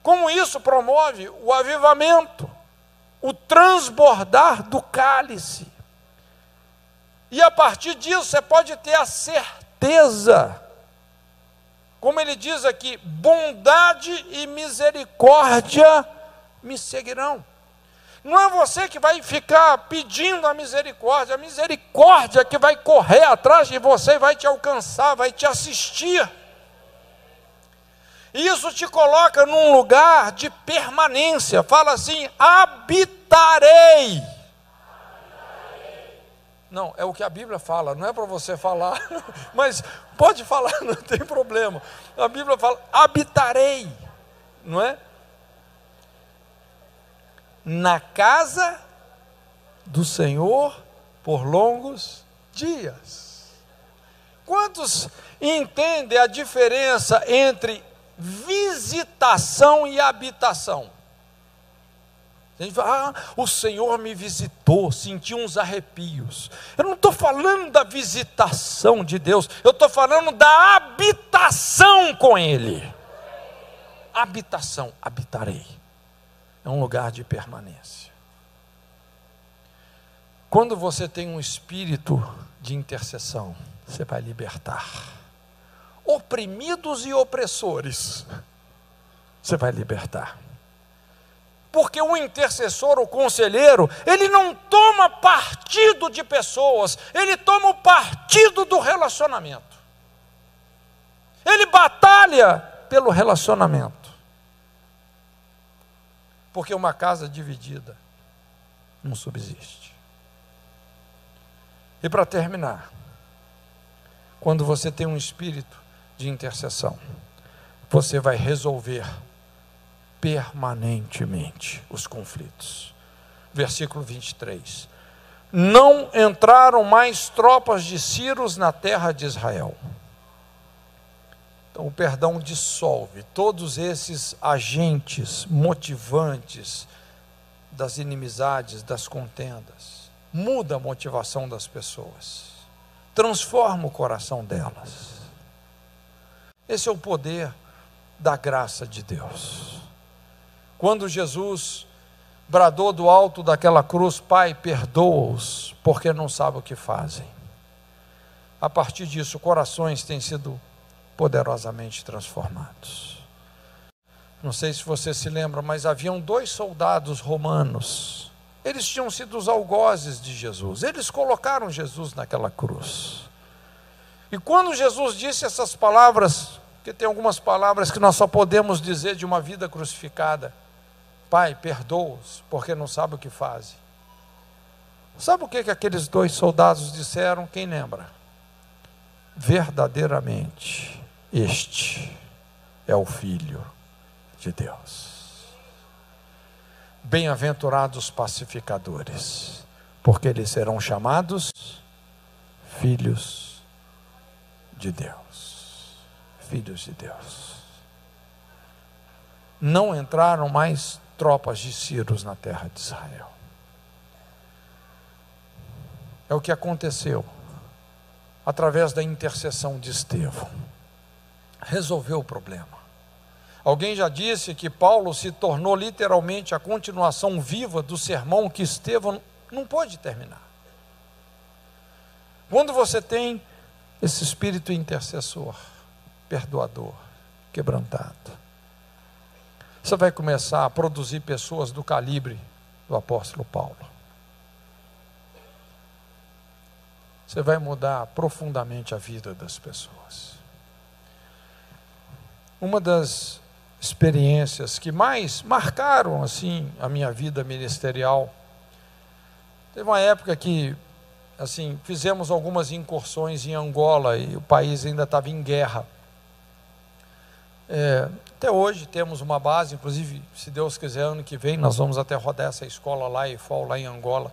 como isso promove o avivamento, o transbordar do cálice. E a partir disso você pode ter a certeza, como ele diz aqui: bondade e misericórdia me seguirão. Não é você que vai ficar pedindo a misericórdia que vai correr atrás de você e vai te alcançar, vai te assistir. Isso te coloca num lugar de permanência. Fala assim: habitarei. Não, é o que a Bíblia fala, não é para você falar, mas pode falar, não tem problema. A Bíblia fala: habitarei, não é? Na casa do Senhor por longos dias. Quantos entendem a diferença entre visitação e habitação? A gente fala: o Senhor me visitou, senti uns arrepios. Eu não estou falando da visitação de Deus, eu estou falando da habitação com Ele. Habitação, habitarei. É um lugar de permanência. Quando você tem um espírito de intercessão, você vai libertar oprimidos e opressores. Você vai libertar. Porque o intercessor, o conselheiro, ele não toma partido de pessoas, ele toma o partido do relacionamento. Ele batalha pelo relacionamento. Porque uma casa dividida não subsiste. E para terminar, quando você tem um espírito de intercessão, você vai resolver permanentemente os conflitos. Versículo 23. Não entraram mais tropas de Ciro na terra de Israel. Então o perdão dissolve todos esses agentes motivantes das inimizades, das contendas. Muda a motivação das pessoas. Transforma o coração delas. Esse é o poder da graça de Deus. Quando Jesus bradou do alto daquela cruz: Pai, perdoa-os, porque não sabem o que fazem. A partir disso, corações têm sido poderosamente transformados. Não sei se você se lembra, mas haviam 2 soldados romanos. Eles tinham sido os algozes de Jesus. Eles colocaram Jesus naquela cruz. E quando Jesus disse essas palavras, porque tem algumas palavras que nós só podemos dizer de uma vida crucificada: Pai, perdoa-os, porque não sabem o que fazem. Sabe o que aqueles 2 soldados disseram? Quem lembra? Verdadeiramente, este é o Filho de Deus. Bem-aventurados os pacificadores, porque eles serão chamados filhos de Deus. Filhos de Deus. Não entraram mais tropas de Ciro na terra de Israel. É o que aconteceu através da intercessão de Estevão. Resolveu o problema. Alguém já disse que Paulo se tornou literalmente a continuação viva do sermão que Estevão não pôde terminar. Quando você tem esse espírito intercessor, perdoador, quebrantado, você vai começar a produzir pessoas do calibre do apóstolo Paulo. Você vai mudar profundamente a vida das pessoas. Uma das experiências que mais marcaram assim a minha vida ministerial, teve uma época que assim fizemos algumas incursões em Angola e o país ainda estava em guerra. Até hoje temos uma base, inclusive, se Deus quiser, ano que vem nós vamos até rodar essa escola lá, IFOL, lá em Angola.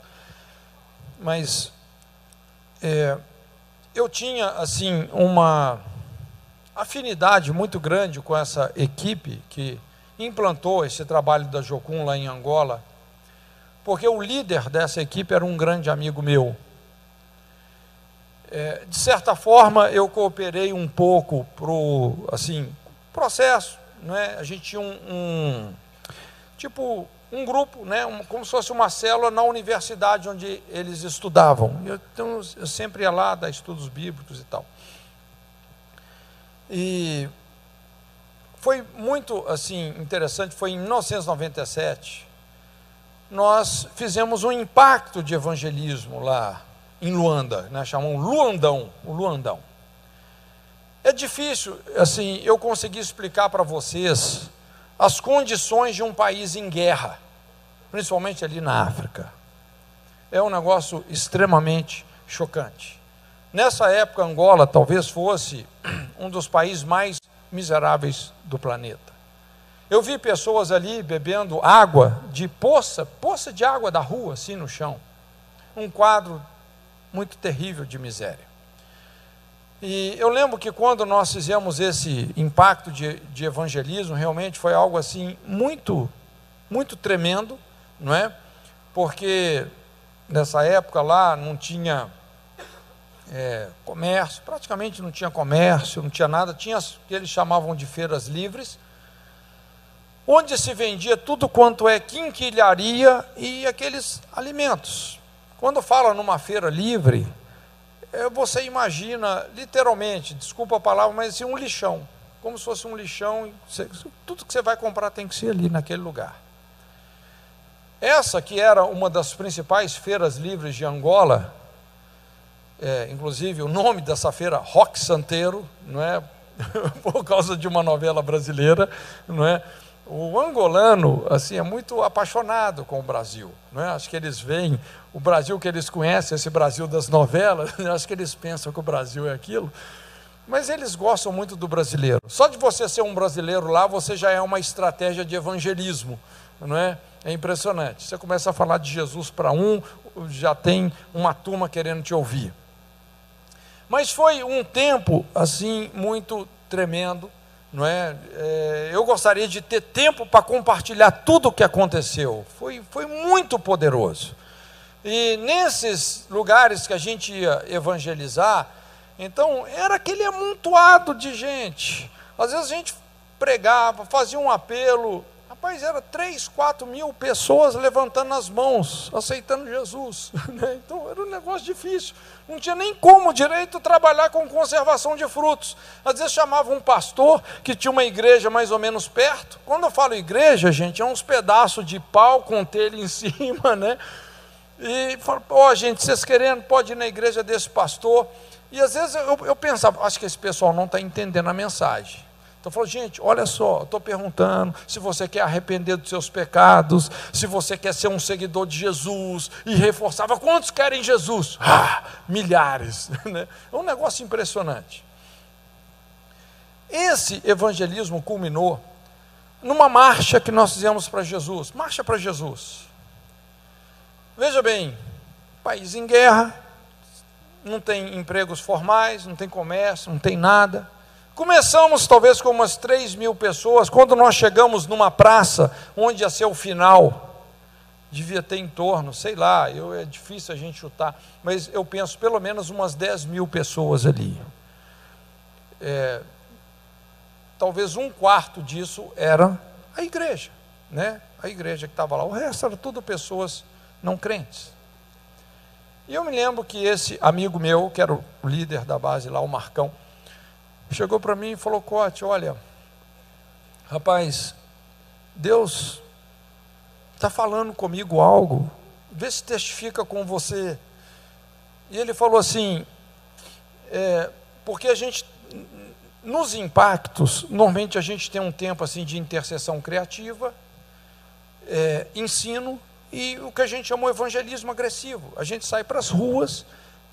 Mas eu tinha assim uma afinidade muito grande com essa equipe que implantou esse trabalho da Jocum lá em Angola, porque o líder dessa equipe era um grande amigo meu. De certa forma, eu cooperei um pouco para o processo, né? A gente tinha um grupo, né? Como se fosse uma célula na universidade onde eles estudavam. Então, eu sempre ia lá dar estudos bíblicos e tal. E foi muito interessante, foi em 1997, nós fizemos um impacto de evangelismo lá em Luanda, né, chamam o Luandão. É difícil, eu conseguir explicar para vocês as condições de um país em guerra, principalmente ali na África. É um negócio extremamente chocante. Nessa época, Angola talvez fosse um dos países mais miseráveis do planeta. Eu vi pessoas ali bebendo água de poça de água da rua, assim no chão. Um quadro muito terrível de miséria. E eu lembro que quando nós fizemos esse impacto de evangelismo, realmente foi algo assim muito, muito tremendo, não é? Porque nessa época lá não tinha comércio, praticamente não tinha comércio, não tinha nada, tinha as que eles chamavam de feiras livres, onde se vendia tudo quanto é quinquilharia e aqueles alimentos. Quando fala numa feira livre, você imagina, literalmente, desculpa a palavra, mas assim, um lixão, como se fosse um lixão, tudo que você vai comprar tem que ser ali naquele lugar. Essa que era uma das principais feiras livres de Angola, inclusive o nome dessa feira, Roque Santeiro, não é? Por causa de uma novela brasileira, não é? O angolano é muito apaixonado com o Brasil, não é? Acho que eles veem o Brasil que eles conhecem, esse Brasil das novelas, acho que eles pensam que o Brasil é aquilo, mas eles gostam muito do brasileiro. Só de você ser um brasileiro lá, você já é uma estratégia de evangelismo, não é? É impressionante. Você começa a falar de Jesus para já tem uma turma querendo te ouvir. Mas foi um tempo muito tremendo, não é? Eu gostaria de ter tempo para compartilhar tudo o que aconteceu. Foi muito poderoso. E nesses lugares que a gente ia evangelizar, então era aquele amontoado de gente. Às vezes a gente pregava, fazia um apelo, rapaz, era 3, 4 mil pessoas levantando as mãos, aceitando Jesus, né? Então era um negócio difícil, não tinha nem como direito trabalhar com conservação de frutos. Às vezes chamava um pastor que tinha uma igreja mais ou menos perto. Quando eu falo igreja, gente, é uns pedaços de pau com telha em cima, né? E fala, gente, vocês querendo, pode ir na igreja desse pastor. E às vezes eu pensava, acho que esse pessoal não está entendendo a mensagem. Então eu falo, gente, olha só, eu estou perguntando se você quer arrepender dos seus pecados, se você quer ser um seguidor de Jesus, e reforçava, quantos querem Jesus? Milhares, né? É um negócio impressionante. Esse evangelismo culminou numa marcha que nós fizemos para Jesus, marcha para Jesus. Veja bem, país em guerra, não tem empregos formais, não tem comércio, não tem nada. Começamos talvez com umas 3 mil pessoas. Quando nós chegamos numa praça onde ia ser o final, devia ter em torno, sei lá, é difícil a gente chutar, mas eu penso pelo menos umas 10 mil pessoas ali. Talvez 1/4 disso era a igreja, né? A igreja que estava lá. O resto era tudo pessoas não crentes. E eu me lembro que esse amigo meu, que era o líder da base lá, o Marcão, chegou para mim e falou, Cote, olha, rapaz, Deus está falando comigo algo, vê se testifica com você. E ele falou assim, porque a gente, nos impactos, normalmente a gente tem um tempo assim de intercessão criativa, ensino, e o que a gente chama de evangelismo agressivo. A gente sai para as ruas,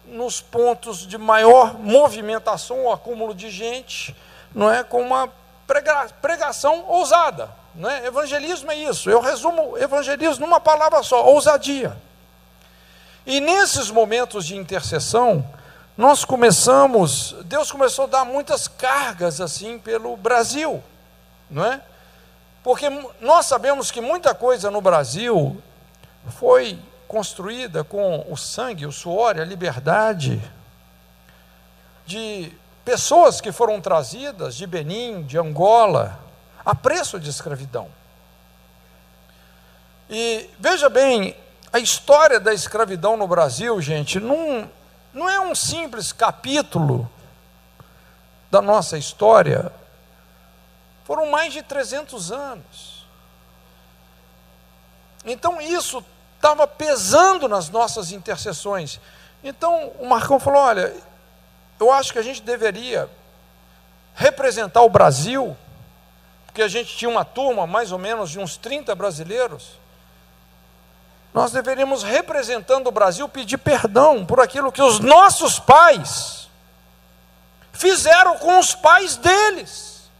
nos pontos de maior movimentação, ou acúmulo de gente, não é, com uma pregação ousada, não é? Evangelismo é isso. Eu resumo evangelismo numa palavra só: ousadia. E nesses momentos de intercessão, Deus começou a dar muitas cargas assim pelo Brasil, não é? Porque nós sabemos que muita coisa no Brasil foi construída com o sangue, o suor e a liberdade de pessoas que foram trazidas de Benim, de Angola, a preço de escravidão. E veja bem, a história da escravidão no Brasil, gente, não é um simples capítulo da nossa história. Foram mais de 300 anos. Então isso estava pesando nas nossas intercessões. Então o Marcão falou, olha, eu acho que a gente deveria representar o Brasil, porque a gente tinha uma turma mais ou menos de uns 30 brasileiros. Nós deveríamos, representando o Brasil, pedir perdão por aquilo que os nossos pais fizeram com os pais deles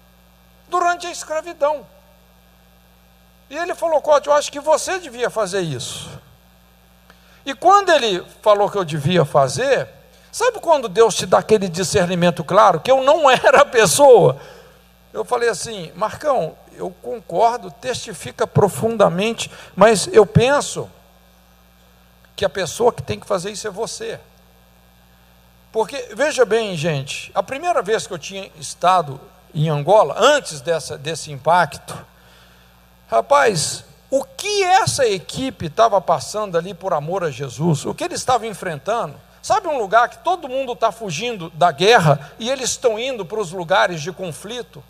durante a escravidão. E ele falou, Cote, eu acho que você devia fazer isso. E quando ele falou que eu devia fazer, sabe quando Deus te dá aquele discernimento claro, que eu não era a pessoa? Eu falei assim, Marcão, eu concordo, testifica profundamente, mas eu penso que a pessoa que tem que fazer isso é você. Porque, veja bem, gente, a primeira vez que eu tinha estado em Angola, antes desse impacto, rapaz, o que essa equipe estava passando ali por amor a Jesus, o que eles estavam enfrentando, sabe um lugar que todo mundo está fugindo da guerra e eles estão indo para os lugares de conflito,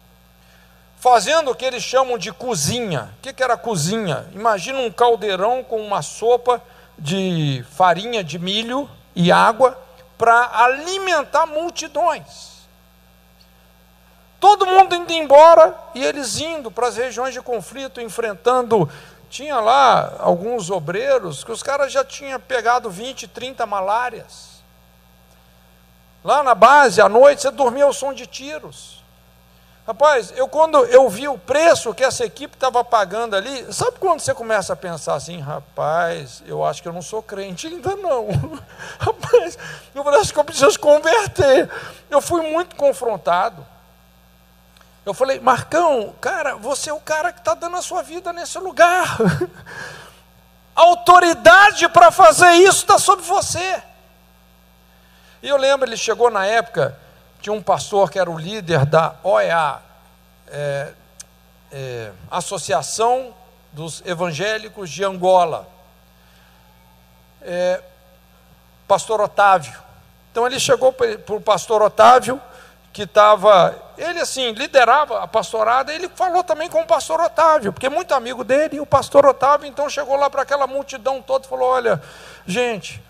fazendo o que eles chamam de cozinha. O que era cozinha? Imagina um caldeirão com uma sopa de farinha de milho e água para alimentar multidões. Todo mundo indo embora e eles indo para as regiões de conflito, enfrentando. Tinha lá alguns obreiros que os caras já tinham pegado 20, 30 malárias. Lá na base, à noite, você dormia ao som de tiros. Rapaz, quando eu vi o preço que essa equipe estava pagando ali, sabe quando você começa a pensar assim, rapaz, eu acho que eu não sou crente ainda não. Rapaz, eu falei, acho que eu preciso converter. Eu fui muito confrontado. Eu falei, Marcão, cara, você é o cara que está dando a sua vida nesse lugar. A autoridade para fazer isso está sobre você. E eu lembro, ele chegou na época, tinha um pastor que era o líder da OEA, Associação dos Evangélicos de Angola, pastor Otávio. Então ele chegou para o pastor Otávio, que estava, ele assim, liderava a pastorada, ele falou também com o pastor Otávio, porque é muito amigo dele, e o pastor Otávio então chegou lá para aquela multidão toda e falou, olha, gente,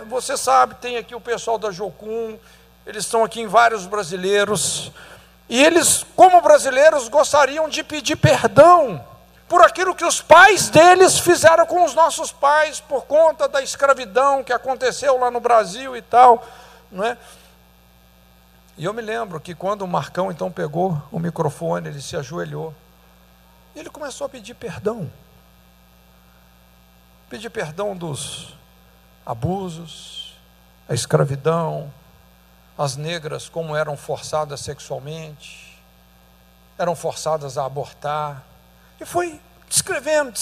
você sabe, tem aqui o pessoal da Jocum, eles estão aqui em vários brasileiros, e eles, como brasileiros, gostariam de pedir perdão por aquilo que os pais deles fizeram com os nossos pais, por conta da escravidão que aconteceu lá no Brasil e tal, não é? E eu me lembro que quando o Marcão então pegou o microfone, ele se ajoelhou, e ele começou a pedir perdão dos abusos, a escravidão, as negras como eram forçadas sexualmente, eram forçadas a abortar, e foi descrevendo,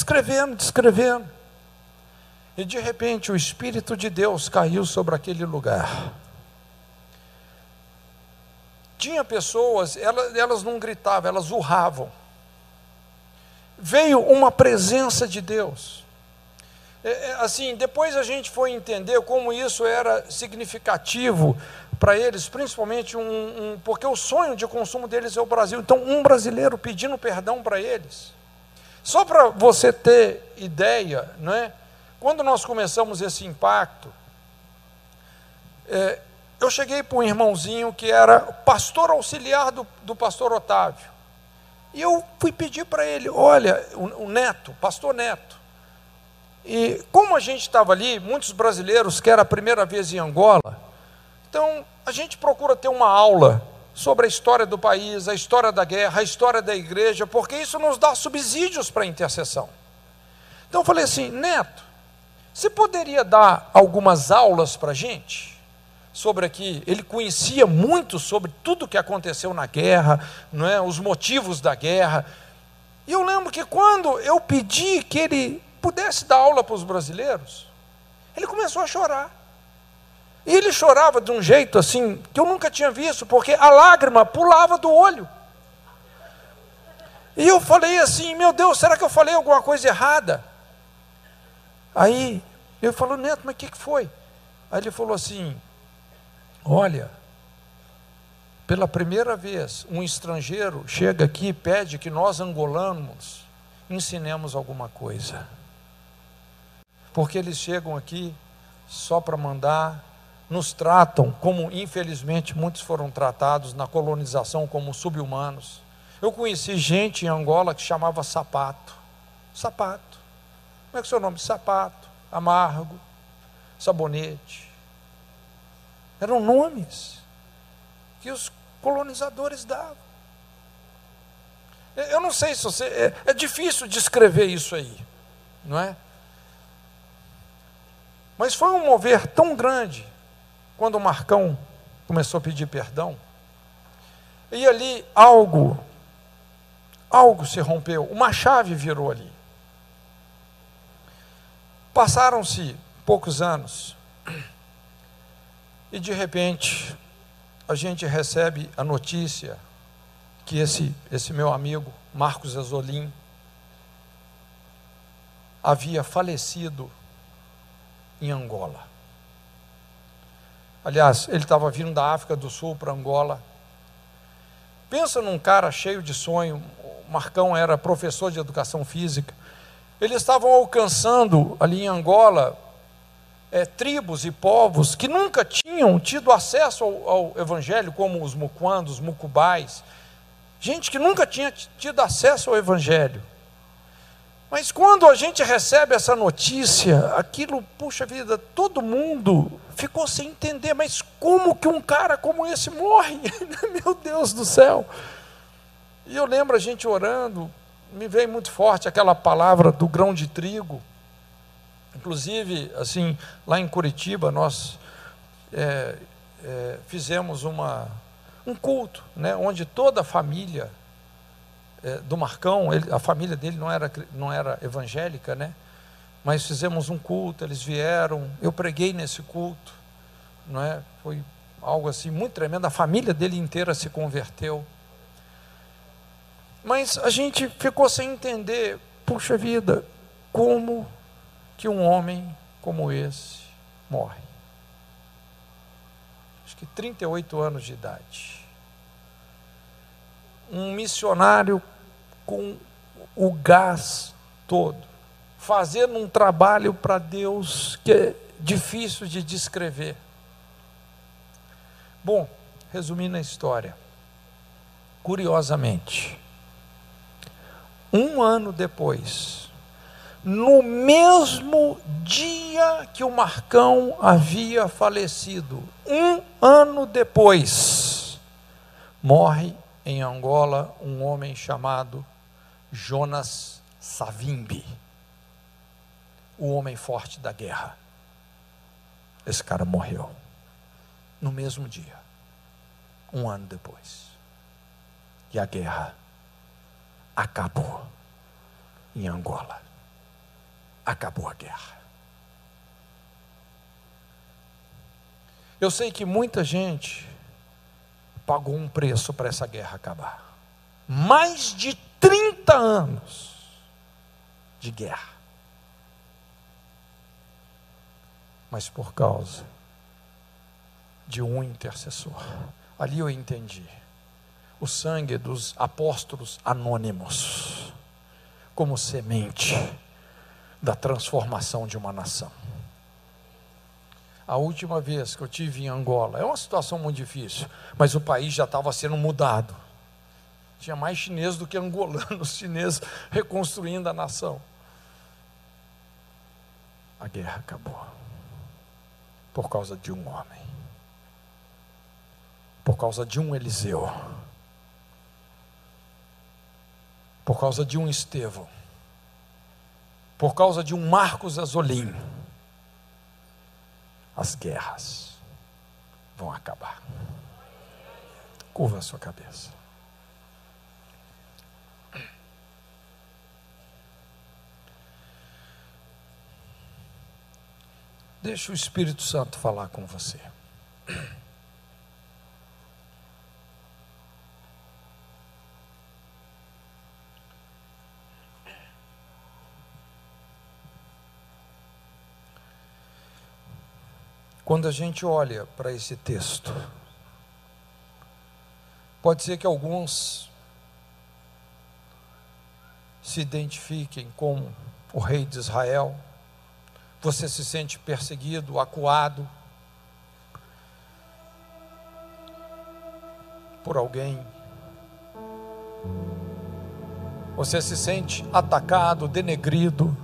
e de repente o Espírito de Deus caiu sobre aquele lugar. Tinha pessoas, elas não gritavam, elas urravam. Veio uma presença de Deus. Assim, depois a gente foi entender como isso era significativo para eles, principalmente porque o sonho de consumo deles é o Brasil. Então, um brasileiro pedindo perdão para eles. Só para você ter ideia, não é? Quando nós começamos esse impacto, eu cheguei para um irmãozinho que era pastor auxiliar do pastor Otávio. E eu fui pedir para ele, olha, o Neto, pastor Neto. E como a gente estava ali, muitos brasileiros, que era a primeira vez em Angola, então a gente procura ter uma aula sobre a história do país, a história da guerra, a história da igreja, porque isso nos dá subsídios para a intercessão. Então eu falei assim, Neto, você poderia dar algumas aulas para a gente? Sobre aqui, ele conhecia muito sobre tudo que aconteceu na guerra, não é? Os motivos da guerra. E eu lembro que quando eu pedi que ele pudesse dar aula para os brasileiros, ele começou a chorar. E ele chorava de um jeito assim, que eu nunca tinha visto, porque a lágrima pulava do olho. E eu falei assim, meu Deus, será que eu falei alguma coisa errada? Aí, eu falei, Neto, mas o que foi? Aí ele falou assim, olha, pela primeira vez, um estrangeiro chega aqui e pede que nós angolanos ensinemos alguma coisa. Porque eles chegam aqui só para mandar, nos tratam como, infelizmente, muitos foram tratados na colonização como sub-humanos. Eu conheci gente em Angola que chamava sapato. Sapato. Como é que é o seu nome? Sapato, amargo, sabonete. Eram nomes que os colonizadores davam. Eu não sei se você... É difícil descrever isso aí, não é? Mas foi um mover tão grande, quando o Marcão começou a pedir perdão, e ali algo se rompeu, uma chave virou ali. Passaram-se poucos anos, e de repente, a gente recebe a notícia que esse meu amigo, Marcos Azolim, havia falecido em Angola. Aliás, ele estava vindo da África do Sul para Angola. Pensa num cara cheio de sonho. O Marcão era professor de educação física. Eles estavam alcançando ali em Angola tribos e povos que nunca tinham tido acesso ao evangelho, como os muquandos, os mucubais, gente que nunca tinha tido acesso ao evangelho. Mas quando a gente recebe essa notícia, aquilo, puxa vida, todo mundo ficou sem entender, mas como que um cara como esse morre? Meu Deus do céu! E eu lembro a gente orando, me veio muito forte aquela palavra do grão de trigo. Inclusive, assim, lá em Curitiba, nós fizemos um culto, né, onde toda a família do Marcão, a família dele não era evangélica, né, mas fizemos um culto, eles vieram, eu preguei nesse culto, não é? Foi algo assim muito tremendo, a família dele inteira se converteu. Mas a gente ficou sem entender, puxa vida, como que um homem como esse morre. Acho que 38 anos de idade. Um missionário com o gás todo, fazendo um trabalho para Deus que é difícil de descrever. Bom, resumindo a história, curiosamente, um ano depois, no mesmo dia que o Marcão havia falecido, um ano depois, morre em Angola um homem chamado Jonas Savimbi, o homem forte da guerra. Esse cara morreu no mesmo dia, um ano depois. E a guerra acabou em Angola. Acabou a guerra. Eu sei que muita gente pagou um preço para essa guerra acabar. Mais de 30 anos de guerra. Mas por causa de um intercessor. Ali eu entendi. O sangue dos apóstolos anônimos como semente da transformação de uma nação. A última vez que eu tive em Angola, é uma situação muito difícil, mas o país já estava sendo mudado. Tinha mais chineses do que angolanos, chineses reconstruindo a nação. A guerra acabou por causa de um homem, por causa de um Eliseu, por causa de um Estevão, por causa de um Marcos Azolim. As guerras vão acabar. Curva a sua cabeça. Deixa o Espírito Santo falar com você. Quando a gente olha para esse texto, pode ser que alguns se identifiquem com o rei de Israel. Você se sente perseguido, acuado por alguém. Você se sente atacado, denegrido.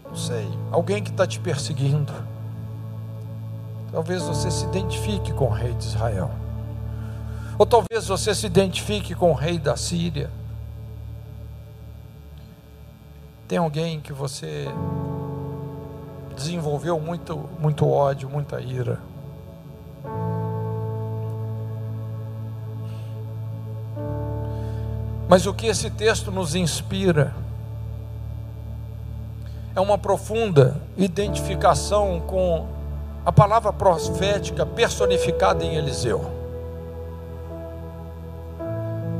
Não sei, alguém que está te perseguindo. Talvez você se identifique com o rei de Israel. Ou talvez você se identifique com o rei da Síria. Tem alguém que você desenvolveu muito ódio, muita ira. Mas o que esse texto nos inspira é uma profunda identificação com a palavra profética personificada em Eliseu.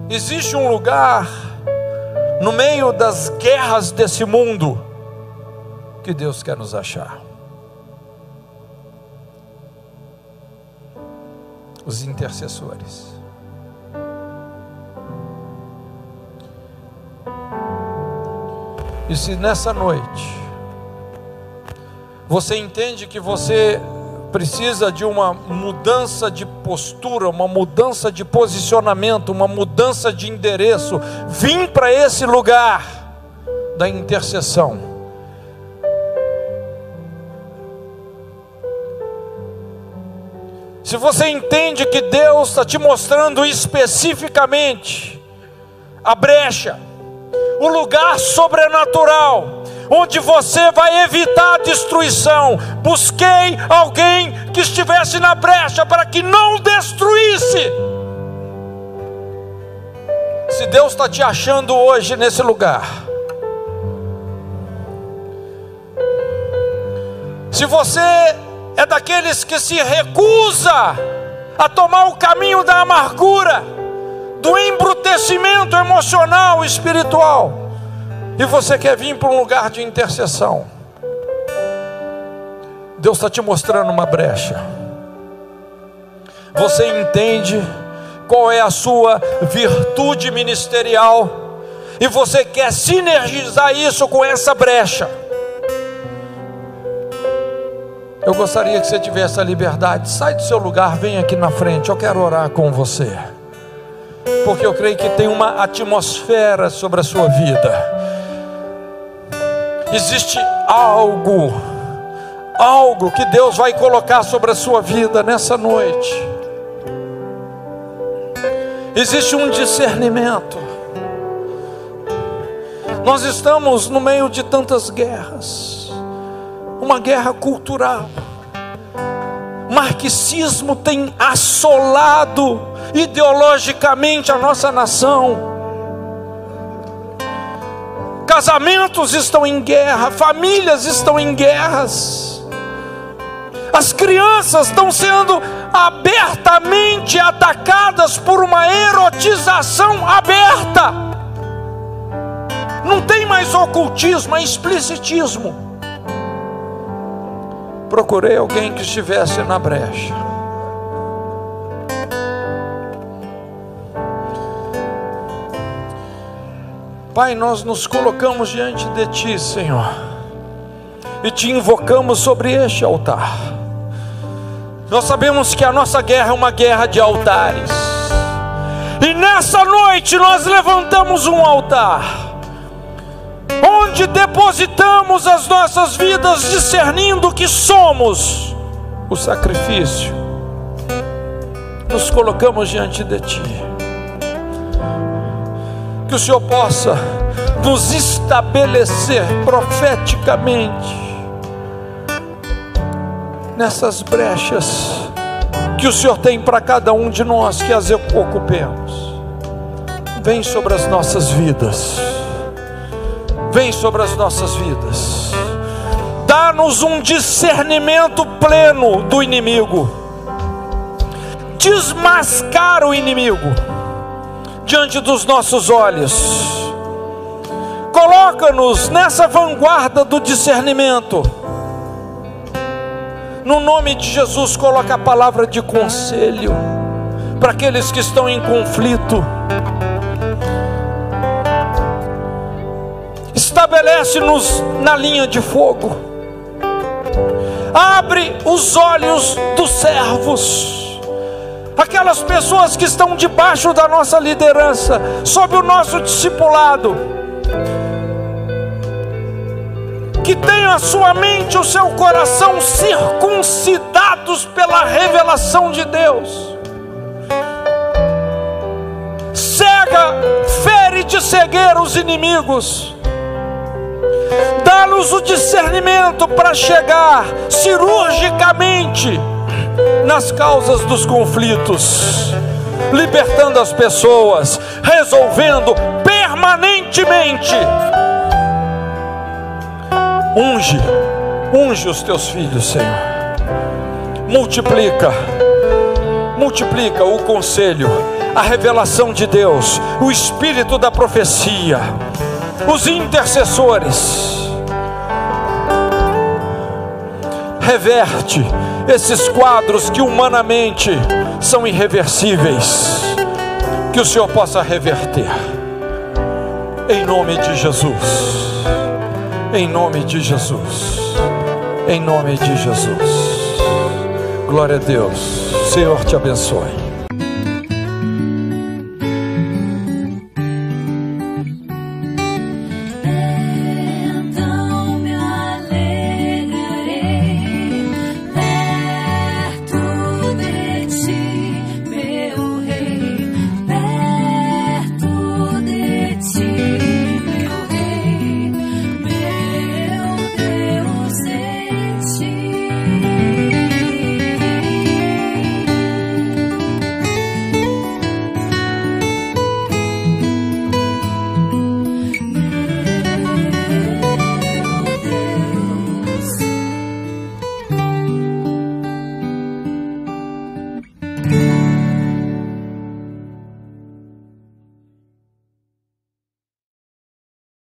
Existe um lugar no meio das guerras desse mundo que Deus quer nos achar. Os intercessores. E se nessa noite você entende que você precisa de uma mudança de postura, uma mudança de posicionamento, uma mudança de endereço, vim para esse lugar da intercessão. Se você entende que Deus está te mostrando especificamente a brecha, o lugar sobrenatural, onde você vai evitar a destruição, busquei alguém que estivesse na brecha para que não destruísse. Se Deus está te achando hoje nesse lugar, se você é daqueles que se recusa a tomar o caminho da amargura, do embrutecimento emocional e espiritual, e você quer vir para um lugar de intercessão, Deus está te mostrando uma brecha. Você entende qual é a sua virtude ministerial, e você quer sinergizar isso com essa brecha. Eu gostaria que você tivesse a liberdade. Sai do seu lugar, vem aqui na frente. Eu quero orar com você, porque eu creio que tem uma atmosfera sobre a sua vida. Existe algo que Deus vai colocar sobre a sua vida nessa noite. Existe um discernimento. Nós estamos no meio de tantas guerras, uma guerra cultural. O marxismo tem assolado ideologicamente a nossa nação. Casamentos estão em guerra, famílias estão em guerras, as crianças estão sendo abertamente atacadas por uma erotização aberta. Não tem mais ocultismo, é explicitismo. Procurei alguém que estivesse na brecha. Pai, nós nos colocamos diante de Ti, Senhor, e Te invocamos sobre este altar. Nós sabemos que a nossa guerra é uma guerra de altares, e nessa noite nós levantamos um altar, onde depositamos as nossas vidas, discernindo que somos o sacrifício. Nos colocamos diante de Ti. Que o Senhor possa nos estabelecer profeticamente nessas brechas que o Senhor tem para cada um de nós, que as ocupemos. Vem sobre as nossas vidas. Vem sobre as nossas vidas. Dá-nos um discernimento pleno do inimigo. Desmascara o inimigo diante dos nossos olhos. Coloca-nos nessa vanguarda do discernimento. No nome de Jesus, coloca a palavra de conselho para aqueles que estão em conflito. Estabelece-nos na linha de fogo. Abre os olhos dos servos, aquelas pessoas que estão debaixo da nossa liderança, sob o nosso discipulado, que tenham a sua mente e o seu coração circuncidados pela revelação de Deus. Cega, fere de cegueira os inimigos. Dá-nos o discernimento para chegar cirurgicamente nas causas dos conflitos, libertando as pessoas, resolvendo permanentemente. Unge os teus filhos, Senhor. Multiplica o conselho, a revelação de Deus, o espírito da profecia, os intercessores. Reverte esses quadros que humanamente são irreversíveis, que o Senhor possa reverter, em nome de Jesus, em nome de Jesus, em nome de Jesus. Glória a Deus. Senhor te abençoe.